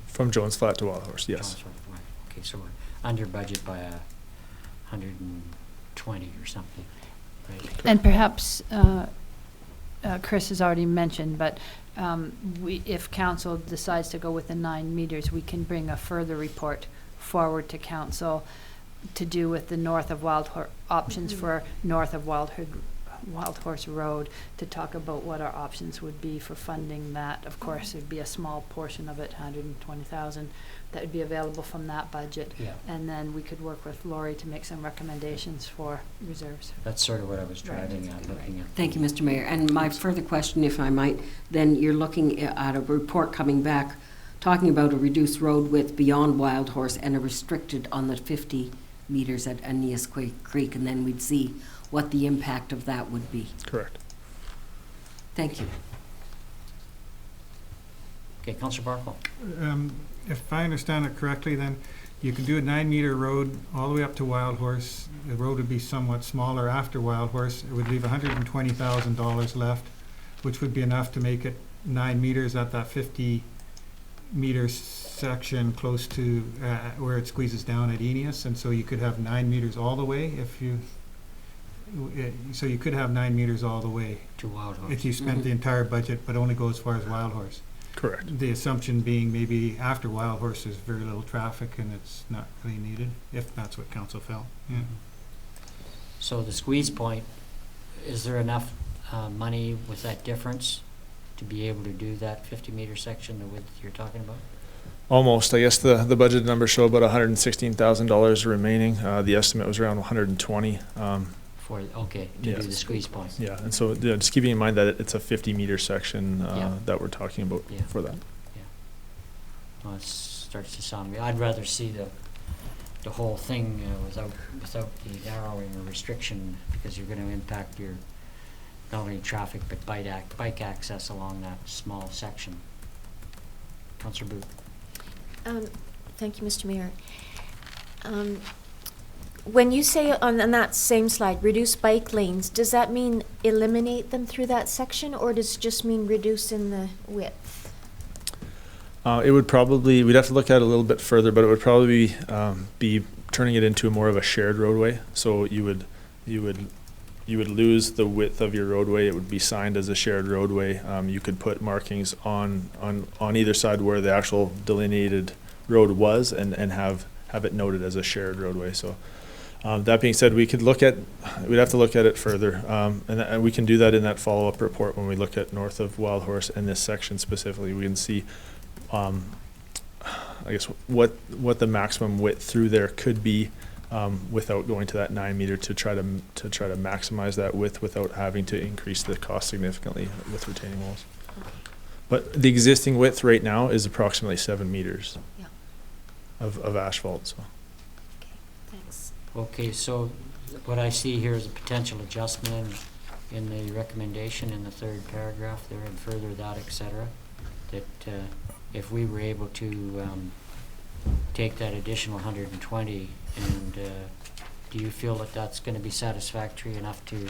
O: From Jones Flat to Wild Horse, yes.
A: Okay, so we're under budget by 120 or something, right?
B: And perhaps, Chris has already mentioned, but if council decides to go with the 9 meters, we can bring a further report forward to council to do with the north of options for north of Wild Horse Road, to talk about what our options would be for funding that. Of course, it'd be a small portion of it, 120,000, that would be available from that budget.
A: Yeah.
B: And then we could work with Lori to make some recommendations for reserves.
A: That's sort of what I was driving at, looking at.
H: Thank you, Mr. Mayor. And my further question, if I might, then you're looking at a report coming back talking about a reduced road width beyond Wild Horse and a restricted on the 50 meters at Aeneas Creek, and then we'd see what the impact of that would be.
O: Correct.
H: Thank you.
A: Okay, Councillor Barkle.
I: If I understand it correctly, then you can do a 9 meter road all the way up to Wild Horse. The road would be somewhat smaller after Wild Horse. It would leave $120,000 left, which would be enough to make it 9 meters at that 50 meter section close to where it squeezes down at Eneas, and so you could have 9 meters all the way if you. So you could have 9 meters all the way
A: To Wild Horse.
I: if you spent the entire budget, but only go as far as Wild Horse.
O: Correct.
I: The assumption being maybe after Wild Horse there's very little traffic and it's not really needed, if that's what council felt. Yeah.
A: So the squeeze point, is there enough money with that difference to be able to do that 50-meter section, the width you're talking about?
O: Almost. I guess the budget numbers show about $116,000 remaining. The estimate was around 120.
A: To
O: Yeah.
A: do the squeeze point.
O: Yeah, and so just keeping in mind that it's a 50-meter section
A: Yeah.
O: that we're talking about
A: Yeah.
O: for that.
A: Well, it starts to sound, I'd rather see the whole thing without the narrowing or restriction, because you're gonna impact your, not only traffic, but bike access along that small section. Councillor Booth.
K: Thank you, Mr. Mayor. When you say on that same slide, reduce bike lanes, does that mean eliminate them through that section, or does it just mean reduce in the width?
O: It would probably, we'd have to look at it a little bit further, but it would probably be turning it into more of a shared roadway. So you would lose the width of your roadway. It would be signed as a shared roadway. You could put markings on either side where the actual delineated road was, and have it noted as a shared roadway. So that being said, we'd have to look at it further, and we can do that in that follow-up report when we look at north of Wild Horse and this section specifically. We can see, I guess, what the maximum width through there could be without going to that 9 meter to try to maximize that width without having to increase the cost significantly with retaining walls. But the existing width right now is approximately 7 meters of asphalt. So.
K: Thanks.
A: Okay, so what I see here is a potential adjustment in the recommendation in the third paragraph there, and further that, et cetera, that if we were able to take that additional 120, and do you feel that that's going to be satisfactory enough to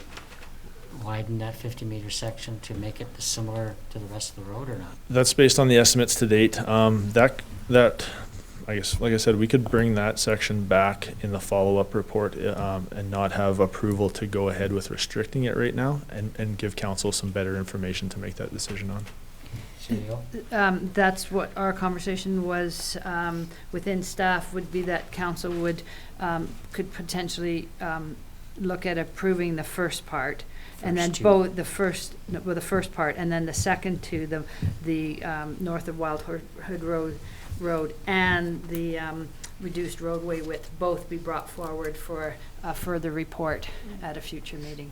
A: widen that 50-meter section to make it similar to the rest of the road, or not?
O: That's based on the estimates to date. That I guess, like I said, we could bring that section back in the follow-up report and not have approval to go ahead with restricting it right now, and give council some better information to make that decision on.
B: That's what our conversation was within staff, would be that council could potentially look at approving the first part, and then both the first part, and then the second two, the north of Wild Hood Road and the reduced roadway width, both be brought forward for a further report at a future meeting.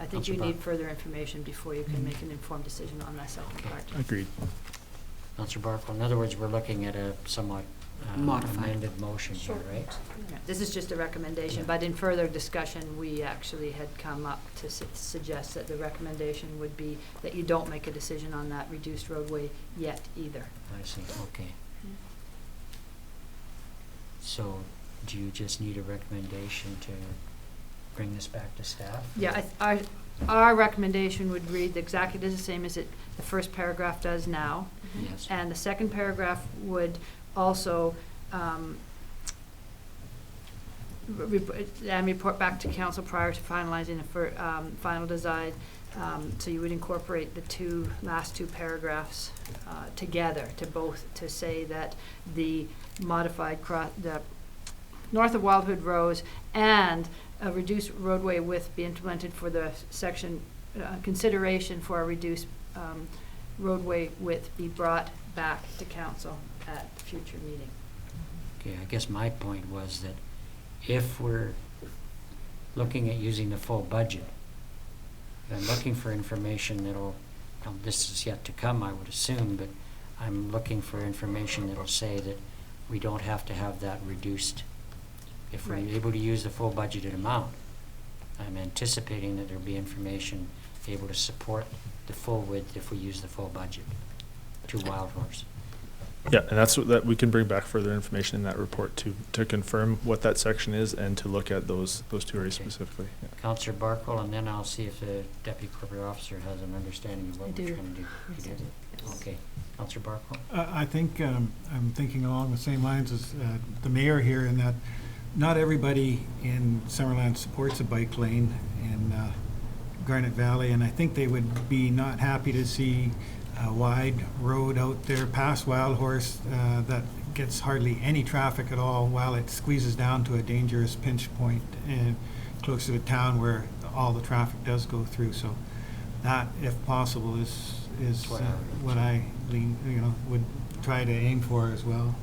B: I think you need further information before you can make an informed decision on that second part.
O: Agreed.
A: Councillor Barkle, in other words, we're looking at a somewhat
H: Modified
A: amended motion here, right?
B: Yeah, this is just a recommendation, but in further discussion, we actually had come up to suggest that the recommendation would be that you don't make a decision on that reduced roadway yet either.
A: I see, okay. So, do you just need a recommendation to bring this back to staff?
B: Yeah, our recommendation would read exactly the same as the first paragraph does now.
A: Yes.
B: And the second paragraph would also report back to council prior to finalizing the final design. So you would incorporate the last two paragraphs together to say that the modified the north of Wild Hood Road and a reduced roadway width be implemented for the section, consideration for a reduced roadway width be brought back to council at the future meeting.
A: Okay, I guess my point was that if we're looking at using the full budget, I'm looking for information that'll, this is yet to come, I would assume, but I'm looking for information that'll say that we don't have to have that reduced. If we're able to use the full budgeted amount, I'm anticipating that there'll be information able to support the full width if we use the full budget to Wild Horse.
O: Yeah, and that's what, that we can bring back further information in that report to confirm what that section is and to look at those two areas
A: Okay.
O: specifically. Yeah.
A: Councillor Barkle, and then I'll see if the deputy corporate officer has an understanding of what
C: I
A: we're
C: do.
A: trying to do.
C: Yes,
A: You
C: I
A: do?
C: do. Yes.
A: Okay. Councillor Barkle?
I: I think I'm thinking along the same lines as the mayor here, in that not everybody in Summerland supports a bike lane in Garnet Valley, and I think they would be not happy to see a wide road out there past Wild Horse that gets hardly any traffic at all, while it squeezes down to a dangerous pinch point close to the town where all the traffic does go through. So that, if possible, is what I would try to aim for as well.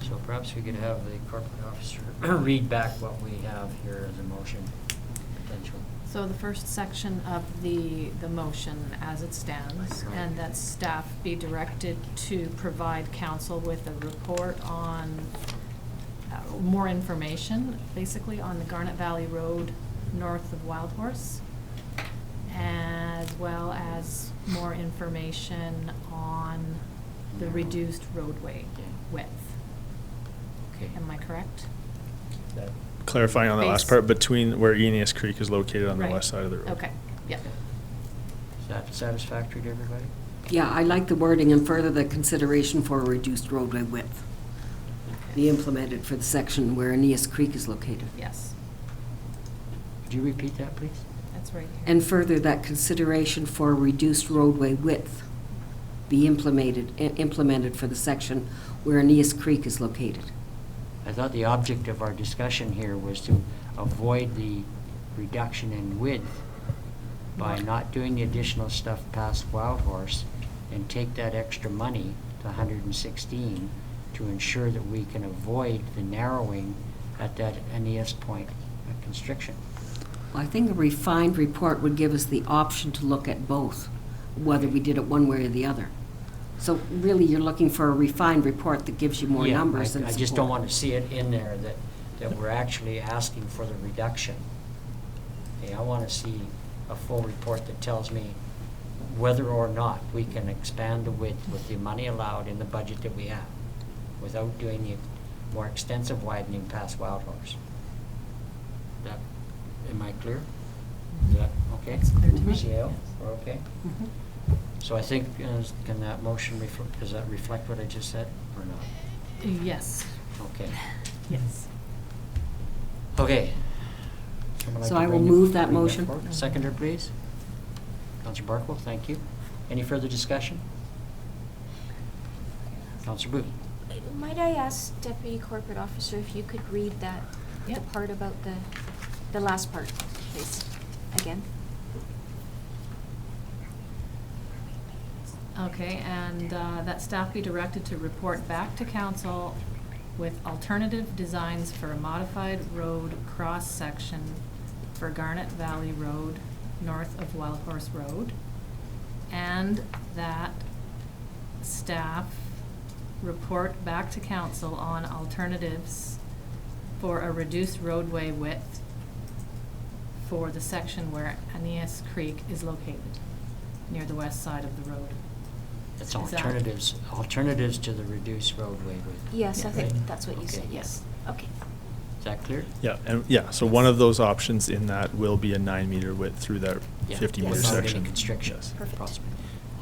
A: So perhaps we could have the corporate officer read back what we have here as a motion, potentially.
C: So the first section of the motion as it stands,
A: Right.
C: and that staff be directed to provide council with a report on more information, basically, on the Garnet Valley Road north of Wild Horse, as well as more information on the reduced roadway width.
A: Okay.
C: Am I correct?
A: That-
O: Clarifying on the last
C: Base-
O: part, between where Eneas Creek is located on the
C: Right.
O: west side of the road.
C: Okay, yep.
A: Is that satisfactory to everybody?
H: Yeah, I like the wording, and further the consideration for a reduced roadway width be implemented for the section where Aeneas Creek is located.
C: Yes,
A: Could you repeat that, please?
C: that's right here.
H: And further, that consideration for a reduced roadway width be implemented for the section where Aeneas Creek is located.
A: I thought the object of our discussion here was to avoid the reduction in width by not doing the additional stuff past Wild Horse and take that extra money to 116 to ensure that we can avoid the narrowing at that Aeneas point constriction.
H: Well, I think a refined report would give us the option to look at both, whether we did it one way or the other. So really, you're looking for a refined report that gives you more
A: Yeah,
H: numbers than
A: I just don't want to see it in there that we're actually asking for the reduction. Okay, I want to see a full report that tells me whether or not we can expand the width with the money allowed in the budget that we have without doing the more extensive widening past Wild Horse. Am I clear? Is that okay?
C: It's clear to me.
A: CAO,
C: Yes.
A: we're okay?
H: Mhm.
A: So I think, can that motion, does that reflect what I just said or not?
C: Yes.
A: Okay.
C: Yes.
A: Okay. Someone like
H: So
A: to
H: I will
A: bring
H: move that
A: bring
H: motion.
A: forward? Seconder, please. Councillor Barkle, thank you. Any further discussion? Councillor Booth.
K: Might I ask Deputy Corporate Officer if you could read that, the
C: Yep.
K: part about the last part, please, again?
C: Okay, and that staff be directed to report back to council with alternative designs for a modified road cross-section for Garnet Valley Road, north of Wild Horse Road, and that staff report back to council on alternatives for a reduced roadway width for the section where Aeneas Creek is located, near the west side of the road.
A: It's
C: Is that-
A: alternatives to the reduced roadway width.
K: Yes, I
C: Yeah.
K: think
A: Right.
K: that's what you
A: Okay.
K: said, yes. Okay.
A: Is that clear?
O: Yeah, and yeah, so one of those options in that will be a 9-meter width through that
A: Yeah.
O: 50-meter
K: Yes.
A: Without any
O: section.
A: constriction.
O: Yes.
K: Perfect.
A: Possibly.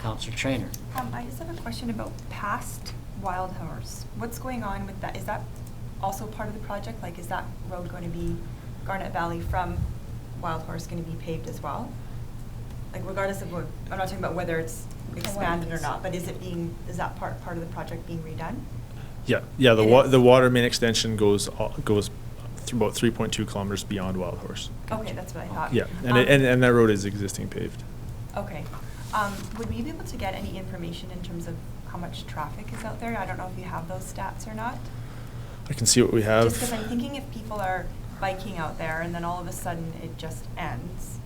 A: Councillor Trainer.
M: I just have a question about past Wild Horse. What's going on with that? Is that also part of the project? Like, is that road going to be, Garnet Valley from Wild Horse going to be paved as well? Like, regardless of what, I'm not talking about whether it's expanded or not, but is that part of the project being redone?
O: Yeah,
M: It is?
O: the water main extension goes through about 3.2 kilometers beyond Wild Horse.
M: Okay, that's what I thought.
O: Yeah, and that road is existing paved.
M: Okay. Would we be able to get any information in terms of how much traffic is out there? I don't know if you have those stats or not.
O: I can see what we have.
M: Just because I'm thinking if people are biking out there and then all of a sudden it just ends,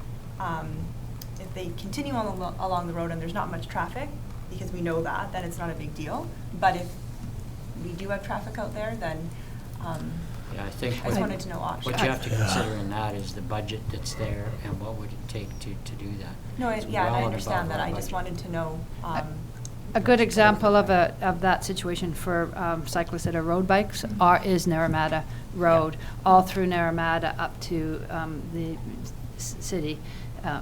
M: if they continue along the road and there's not much traffic, because we know that, then it's not a big deal. But if we do have traffic out there, then
A: Yeah, I think.
M: I just wanted to know options.
A: What you have to consider in that is the budget that's there and what would it take to do that.
M: No,
A: It's
M: yeah, and
A: well
M: I
A: and
M: understand
A: above
M: that.
A: our
M: I just
A: budget.
M: wanted to know
B: A good example of that situation for cyclists that are road bikes is Naramata Road, all through Naramata up to the city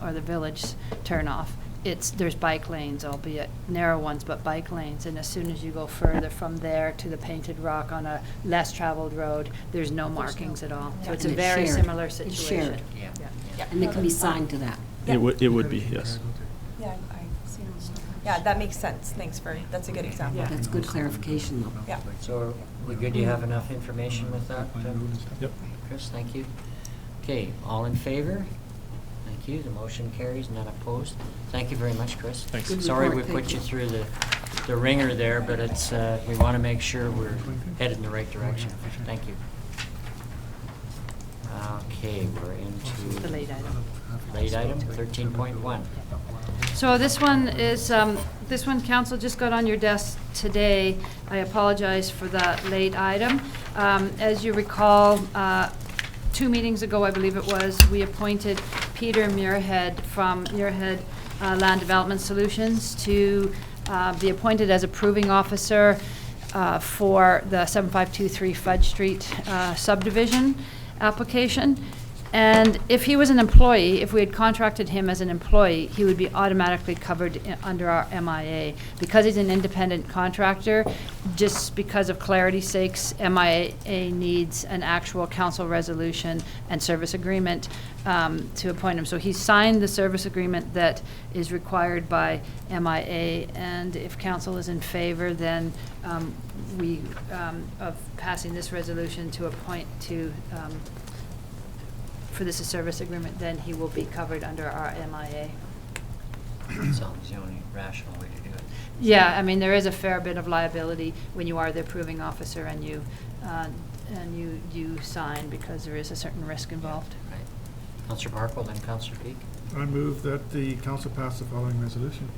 B: or the village turnoff. There's bike lanes, albeit narrow ones, but bike lanes. And as soon as you go further from there to the Painted Rock on a less traveled road, there's no markings at all. So it's a
H: And
B: very
H: shared.
B: similar
H: It's
B: situation.
H: shared.
A: Yeah.
H: And they can be signed to that.
E: Yeah.
O: It would be, yes.
M: Yeah, that makes sense. Thanks that's a good example.
H: That's good clarification, though.
M: Yeah.
A: So we good, you have enough information with that?
O: Yep.
A: Chris, thank you. Okay, all in favor? Thank you, the motion carries, none opposed. Thank you very much, Chris.
O: Thanks.
H: Good
A: Sorry we
H: report,
A: put
H: thank
A: you
H: you.
A: through the ringer there, but it's, we want to make sure we're headed in the right direction. Thank you. Okay, we're into
B: The late item.
A: late item, 13.1.
B: So this one, council, just got on your desk today. I apologize for that late item. As you recall, 2 meetings ago, I believe it was, we appointed Peter Muirhead from Muirhead Land Development Solutions to be appointed as approving officer for the 7523 Fudge Street subdivision application. And if he was an employee, if we had contracted him as an employee, he would be automatically covered under our MIA. Because he's an independent contractor, just because of clarity's sakes, MIA needs an actual council resolution and service agreement to appoint him. So he signed the service agreement that is required by MIA, and if council is in favor, then we, of passing this resolution to appoint to for this service agreement, then he will be covered under our MIA.
A: Sounds the only rational way to do it.
B: Yeah, I mean, there is a fair bit of liability when you are the approving officer and you sign, because there is a certain risk involved.
A: Right. Councillor Barkle, then Councillor Peak.
I: I move that the council pass the following resolution.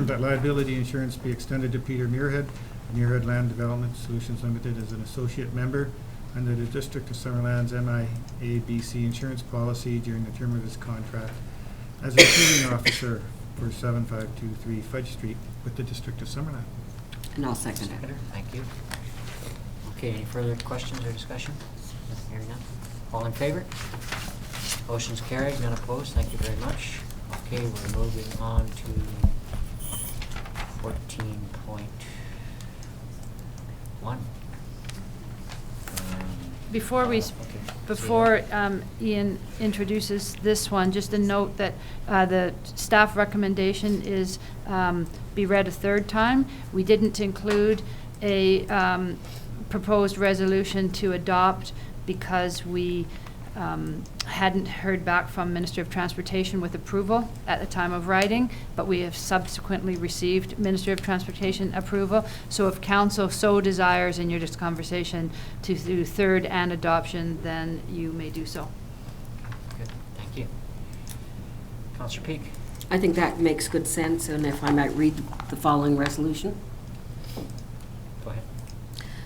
I: That liability insurance be extended to Peter Muirhead, Muirhead Land Development Solutions Limited, as an associate member under the District of Summerland's MIA-BC insurance policy during the term of his contract as an approving officer for 7523 Fudge Street with the District of Summerland.
H: And I'll second it.
A: Seconder, thank you. Okay, any further questions or discussion? Hearing none. All in favor? Motion's carried, none opposed. Thank you very much. Okay, we're moving on to 14.1.
B: Before Ian introduces this one, just a note that the staff recommendation is be read a third time. We didn't include a proposed resolution to adopt because we hadn't heard back from Minister of Transportation with approval at the time of writing, but we have subsequently received Minister of Transportation approval. So if council so desires in your conversation to do third and adoption, then you may do so.
A: Good, thank you. Councillor Peak.
H: I think that makes good sense, and if I might read the following resolution.
A: Go ahead.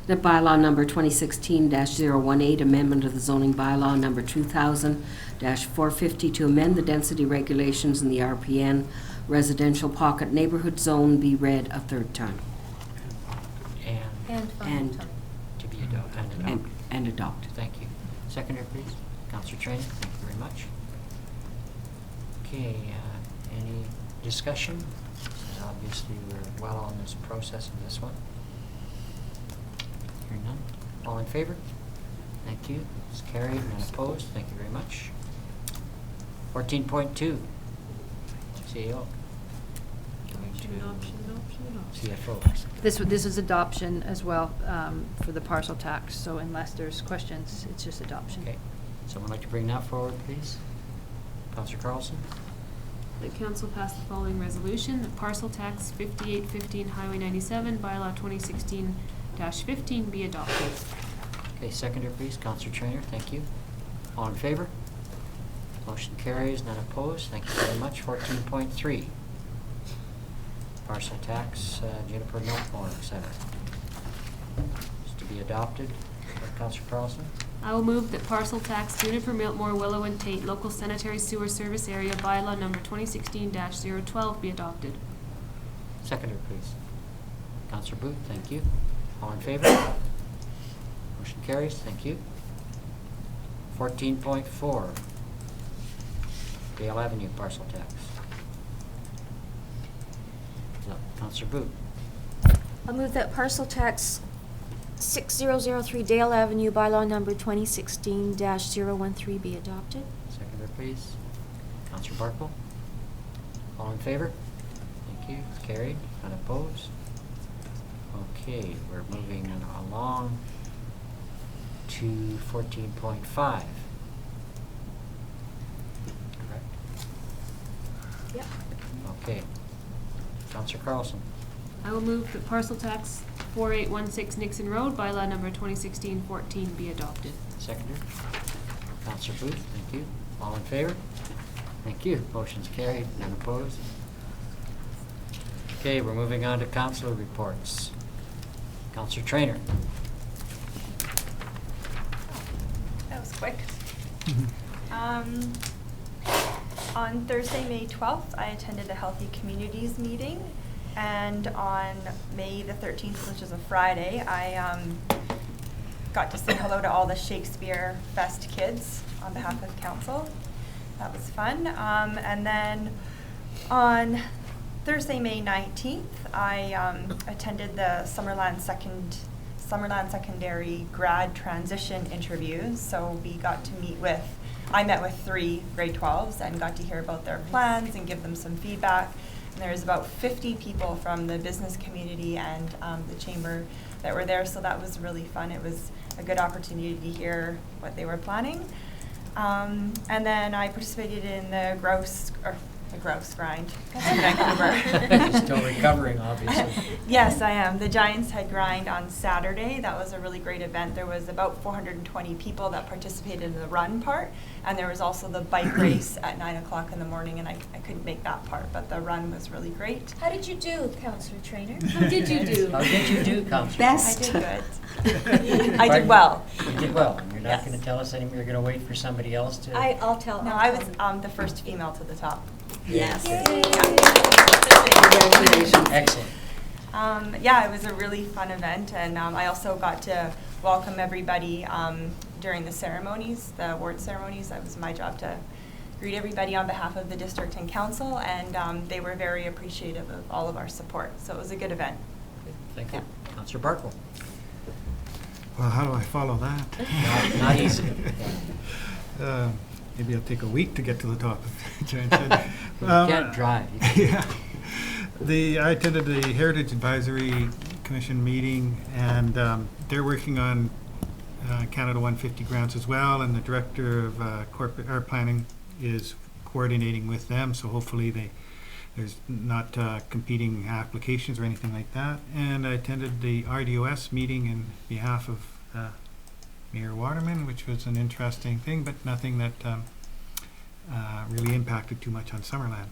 H: That bylaw number 2016-018, amendment of the zoning bylaw number 2000-450 to amend the density regulations in the RPN residential pocket neighborhood zone be read a third time.
A: And to be adopted.
H: And adopted.
A: Thank you. Seconder, please. Councillor Train, thank you very much. Okay, any discussion? Obviously, we're well on this process of this one. Hearing none. All in favor? Thank you. It's carried, none opposed. Thank you very much. 14.2. CEO. Going to CFO.
B: This is adoption as well for the parcel tax, so unless there's questions, it's just adoption.
A: Okay. Someone like to bring that forward, please? Councillor Carlson?
J: The council passed the following resolution: that parcel tax 5815 Highway 97, bylaw 2016-15 be adopted.
A: Okay, seconder, please. Councillor Trainer, thank you. All in favor? Motion carries, none opposed. Thank you very much. 14.3. Parcel tax, Juniper Milkmore, etc. Is to be adopted. Councillor Carlson?
J: I will move that parcel tax Juniper, Miltmore, Willow, and Tate local sanitary sewer service area bylaw number 2016-012 be adopted.
A: Seconder, please. Counselor Booth, thank you. All in favor? Motion carries, thank you. 14.4, Dale Avenue parcel tax. Counselor Booth.
K: I'll move that parcel tax 6003 Dale Avenue, bylaw number 2016-013 be adopted.
A: Seconder, please. Counselor Barkle. All in favor? Thank you. It's carried. Unopposed. Okay, we're moving along to 14.5. Correct?
K: Yep.
A: Okay. Counselor Carlson.
J: I will move that parcel tax 4816 Nixon Road, bylaw number 2016-14 be adopted.
A: Seconder. Counselor Booth, thank you. All in favor? Thank you. Motion's carried. None opposed. Okay, we're moving on to councilor reports. Counselor Trainer.
M: That was quick. On Thursday, May 12th, I attended a Healthy Communities meeting, and on May the 13th, which is a Friday, I got to say hello to all the Shakespeare Fest kids on behalf of council. That was fun. And then on Thursday, May 19th, I attended the Summerland Secondary grad transition interviews. So we got to I met with 3 grade 12s and got to hear about their plans and give them some feedback. And there was about 50 people from the business community and the chamber that were there, so that was really fun. It was a good opportunity to hear what they were planning. And then I participated in the grouse grind.
A: You're still recovering, obviously.
M: Yes, I am. The Giants Head Grind on Saturday. That was a really great event. There was about 420 people that participated in the run part, and there was also the bike race at 9 o'clock in the morning, and I couldn't make that part, but the run was really great.
K: How did you do, Councillor Trainer?
J: How did you do?
A: How did you do, Counselor?
H: Best.
M: I did good. I did well.
A: You did well. And you're not
M: Yes.
A: going to tell us anymore. You're going to wait for somebody else to.
K: I'll tell.
M: No, I was the first female to the top.
H: Yes.
A: Congratulations. Excellent.
M: Yeah, it was a really fun event, and I also got to welcome everybody during the ceremonies, the award ceremonies. That was my job to greet everybody on behalf of the district and council, and they were very appreciative of all of our support. So it was a good event.
A: Thank you. Counselor Barkle.
I: Well, how do I follow that?
A: Not easy.
I: Maybe it'll take a week to get to the top of Giant Head.
A: You can't drive.
I: Yeah. I attended the Heritage Advisory Commission meeting, and they're working on Canada 150 grants as well, and the Director of Corporate Planning is coordinating with them, so hopefully there's not competing applications or anything like that. And I attended the RDOS meeting in behalf of Mayor Waterman, which was an interesting thing, but nothing that really impacted too much on Summerland.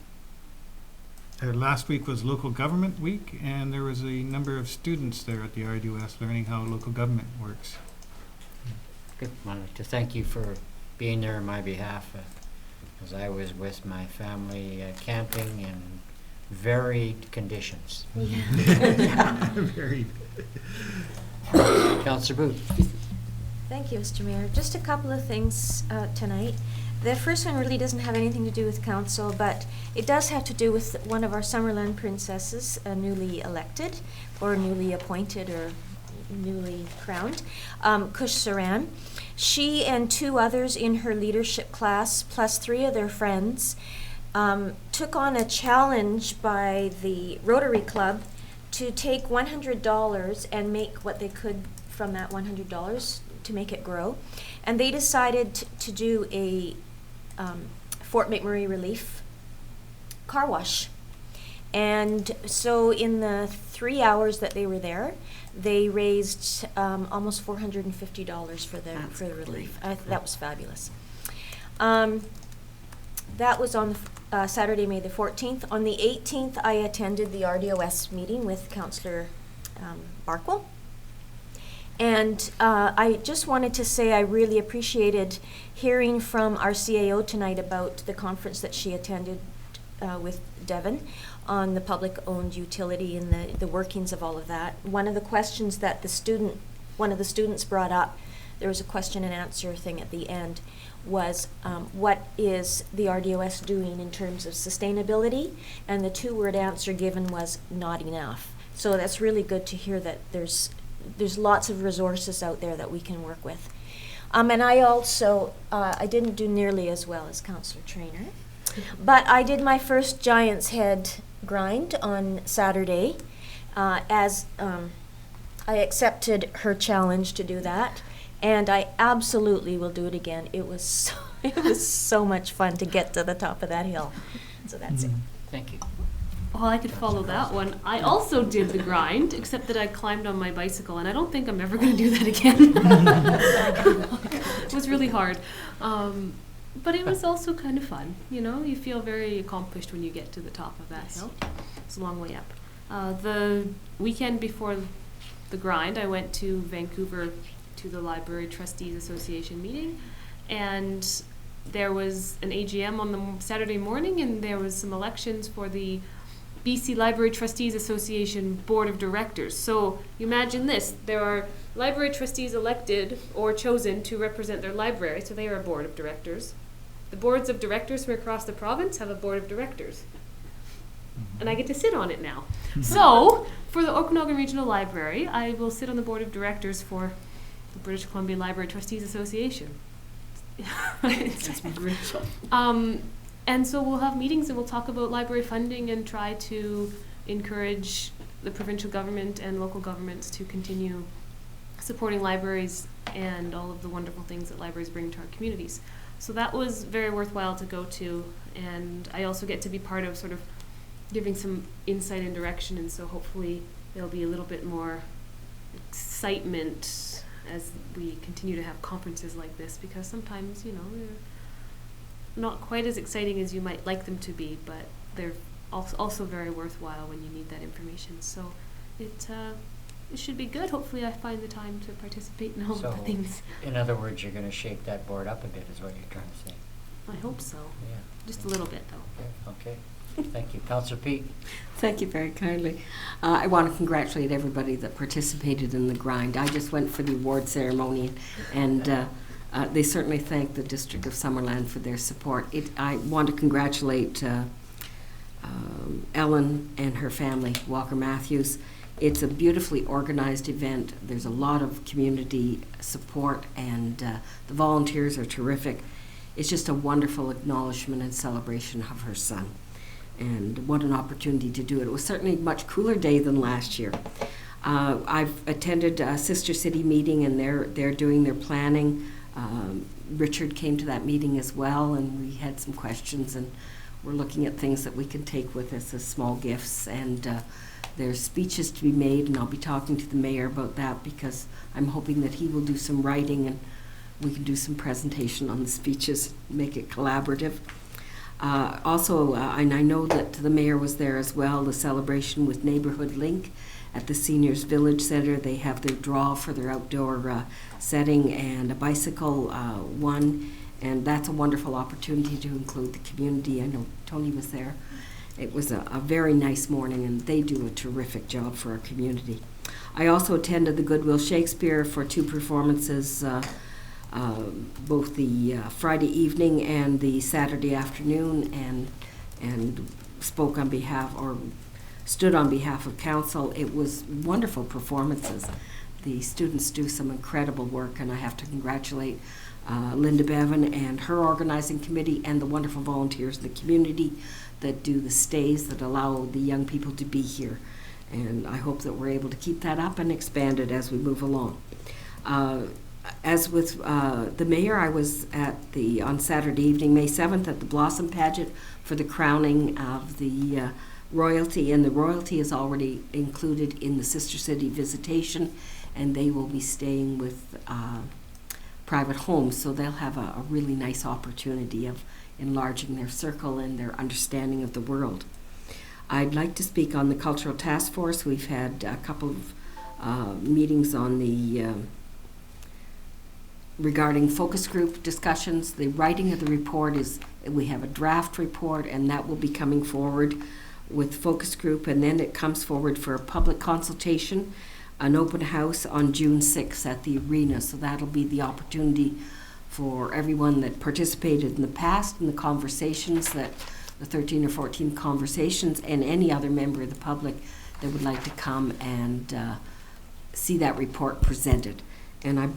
I: Last week was Local Government Week, and there was a number of students there at the RDOS learning how local government works.
A: Good. I wanted to thank you for being there on my behalf, as I was with my family camping in varied conditions.
K: Yeah.
I: Varied.
A: Councillor Booth.
K: Thank you, Mr. Mayor. Just a couple of things tonight. The first one really doesn't have anything to do with council, but it does have to do with one of our Summerland princesses, newly elected, or newly appointed, or newly crowned, Kush Saran. She and 2 others in her leadership class, plus 3 of their friends, took on a challenge by the Rotary Club to take $100 and make what they could from that $100 to make it grow. And they decided to do a Fort McMurray Relief car wash. And so in the 3 hours that they were there, they raised almost $450 for the relief. That was fabulous. That was on Saturday, May the 14th. On the 18th, I attended the RDOS meeting with Councillor Barkle. And I just wanted to say I really appreciated hearing from our CAO tonight about the conference that she attended with Devon on the public-owned utility and the workings of all of that. One of the questions that one of the students brought up, there was a question and answer thing at the end, was what is the RDOS doing in terms of sustainability? And the two-word answer given was not enough. So that's really good to hear that there's lots of resources out there that we can work with. And I also, I didn't do nearly as well as Councillor Traynor, but I did my first Giant's Head grind on Saturday, as I accepted her challenge to do that, and I absolutely will do it again. It was so much fun to get to the top of that hill. So that's it.
A: Thank you.
J: Well, I could follow that one. I also did the grind, except that I climbed on my bicycle, and I don't think I'm ever going to do that again. It was really hard. But it was also kind of fun. You know, you feel very accomplished when you get to the top of that hill. It's a long way up. The weekend before the grind, I went to Vancouver to the Library Trustees Association meeting, and there was an AGM on the Saturday morning, and there was some elections for the BC Library Trustees Association Board of Directors. So you imagine this, there are library trustees elected or chosen to represent their library, so they are a board of directors. The boards of directors from across the province have a board of directors. And I get to sit on it now. So, for the Okanagan Regional Library, I will sit on the board of directors for the British Columbia Library Trustees Association. And so we'll have meetings and we'll talk about library funding and try to encourage the provincial government and local governments to continue supporting libraries and all of the wonderful things that libraries bring to our communities. So that was very worthwhile to go to, and I also get to be part of sort of giving some insight and direction, and so hopefully there'll be a little bit more excitement as we continue to have conferences like this, because sometimes, you know, they're not quite as exciting as you might like them to be, but they're also very worthwhile when you need that information. So it should be good. Hopefully I find the time to participate in all of the things.
A: In other words, you're going to shake that board up a bit is what you're trying to say.
J: I hope so.
A: Yeah.
J: Just a little bit, though.
A: Okay. Thank you. Councillor Peake.
H: Thank you very kindly. I want to congratulate everybody that participated in the grind. I just went for the award ceremony, and they certainly thank the District of Summerland for their support. I want to congratulate Ellen and her family, Walker Matthews. It's a beautifully organized event. There's a lot of community support, and the volunteers are terrific. It's just a wonderful acknowledgement and celebration of her son. And what an opportunity to do it. It was certainly a much cooler day than last year. I've attended a Sister City meeting, and they're doing their planning. Richard came to that meeting as well, and we had some questions, and we're looking at things that we can take with us as small gifts. And there's speeches to be made, and I'll be talking to the mayor about that, because I'm hoping that he will do some writing and we can do some presentation on the speeches, make it collaborative. Also, and I know that the mayor was there as well, the celebration with Neighborhood Link at the Seniors Village Center. They have their draw for their outdoor setting and a bicycle one, and that's a wonderful opportunity to include the community. I know Tony was there. It was a very nice morning, and they do a terrific job for our community. I also attended the Goodwill Shakespeare for 2 performances, both the Friday evening and the Saturday afternoon, and spoke on behalf, or stood on behalf of council. It was wonderful performances. The students do some incredible work, and I have to congratulate Linda Bevan and her organizing committee and the wonderful volunteers in the community that do the stays that allow the young people to be here. And I hope that we're able to keep that up and expand it as we move along. As with the mayor, I was on Saturday evening, May 7th, at the Blossom Pageant for the crowning of the royalty, and the royalty is already included in the Sister City visitation, and they will be staying with private homes, so they'll have a really nice opportunity of enlarging their circle and their understanding of the world. I'd like to speak on the Cultural Task Force. We've had a couple of meetings on the regarding focus group discussions. The writing of the report is, we have a draft report, and that will be coming forward with focus group, and then it comes forward for a public consultation, an open house on June 6th at the arena. So that'll be the opportunity for everyone that participated in the past in the conversations, that the 13 or 14 conversations, and any other member of the public that would like to come and see that report presented. And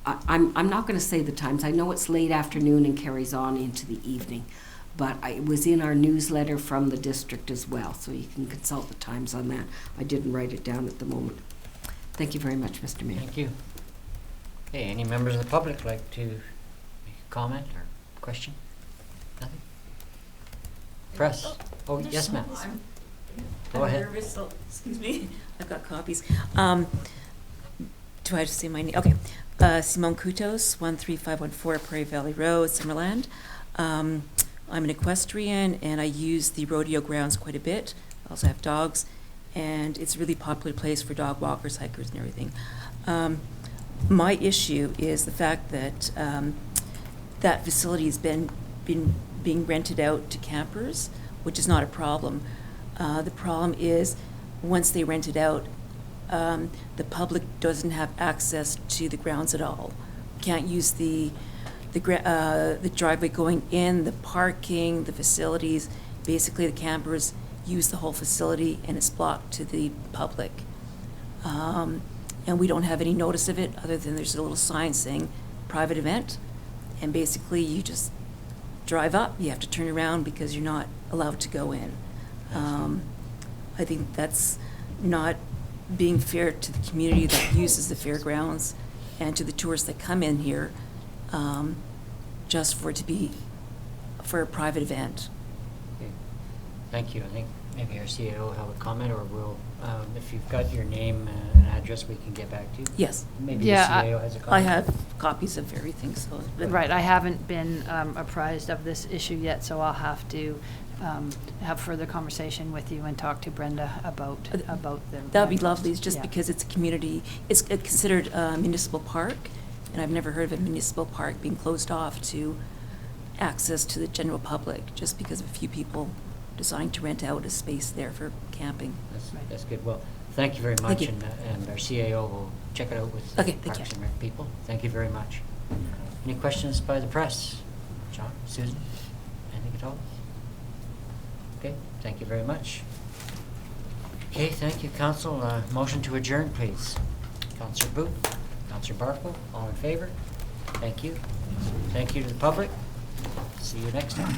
H: I'm not going to say the times. I know it's late afternoon and carries on into the evening, but it was in our newsletter from the district as well, so you can consult the times on that. I didn't write it down at the moment. Thank you very much, Mr. Mayor.
A: Thank you. Okay, any members of the public like to make a comment or question? Nothing? Press? Oh, yes, ma'am. Go ahead.
Q: Nervous, so, excuse me, I've got copies. Do I have to say my name? Okay. Simone Kutos, 13514 Prairie Valley Road, Summerland. I'm an equestrian and I use the rodeo grounds quite a bit. I also have dogs, and it's a really popular place for dog walkers, hikers, and everything. My issue is the fact that that facility has been being rented out to campers, which is not a problem. The problem is once they rent it out, the public doesn't have access to the grounds at all. Can't use the driveway going in, the parking, the facilities. Basically, the campers use the whole facility, and it's blocked to the public. And we don't have any notice of it, other than there's a little sign saying private event. And basically, you just drive up. You have to turn around because you're not allowed to go in. I think that's not being fair to the community that uses the fairgrounds and to the tourists that come in here, just for it to be for a private event.
A: Okay. Thank you. I think maybe our CAO will have a comment, or we'll, if you've got your name and address, we can get back to you.
Q: Yes.
A: Maybe the CAO has a comment.
Q: I have copies of everything, so.
B: Right, I haven't been apprised of this issue yet, so I'll have to have further conversation with you and talk to Brenda about the.
Q: That'd be lovely, just
B: Yeah.
Q: because it's a community, it's considered a municipal park, and I've never heard of a municipal park being closed off to access to the general public, just because of a few people deciding to rent out a space there for camping.
A: That's good. Well, thank you very much,
Q: you.
A: and our CAO will check it out with
Q: Okay,
A: the
Q: thank
A: Parks
Q: you.
A: and Rec people. Thank you very much. Any questions by the press? John, Susan, anything at all? Okay, thank you very much. Okay, thank you, Council. Motion to adjourn, please. Councillor Booth, Councillor Barkle, all in favor? Thank you. Thank you to the public. See you next time.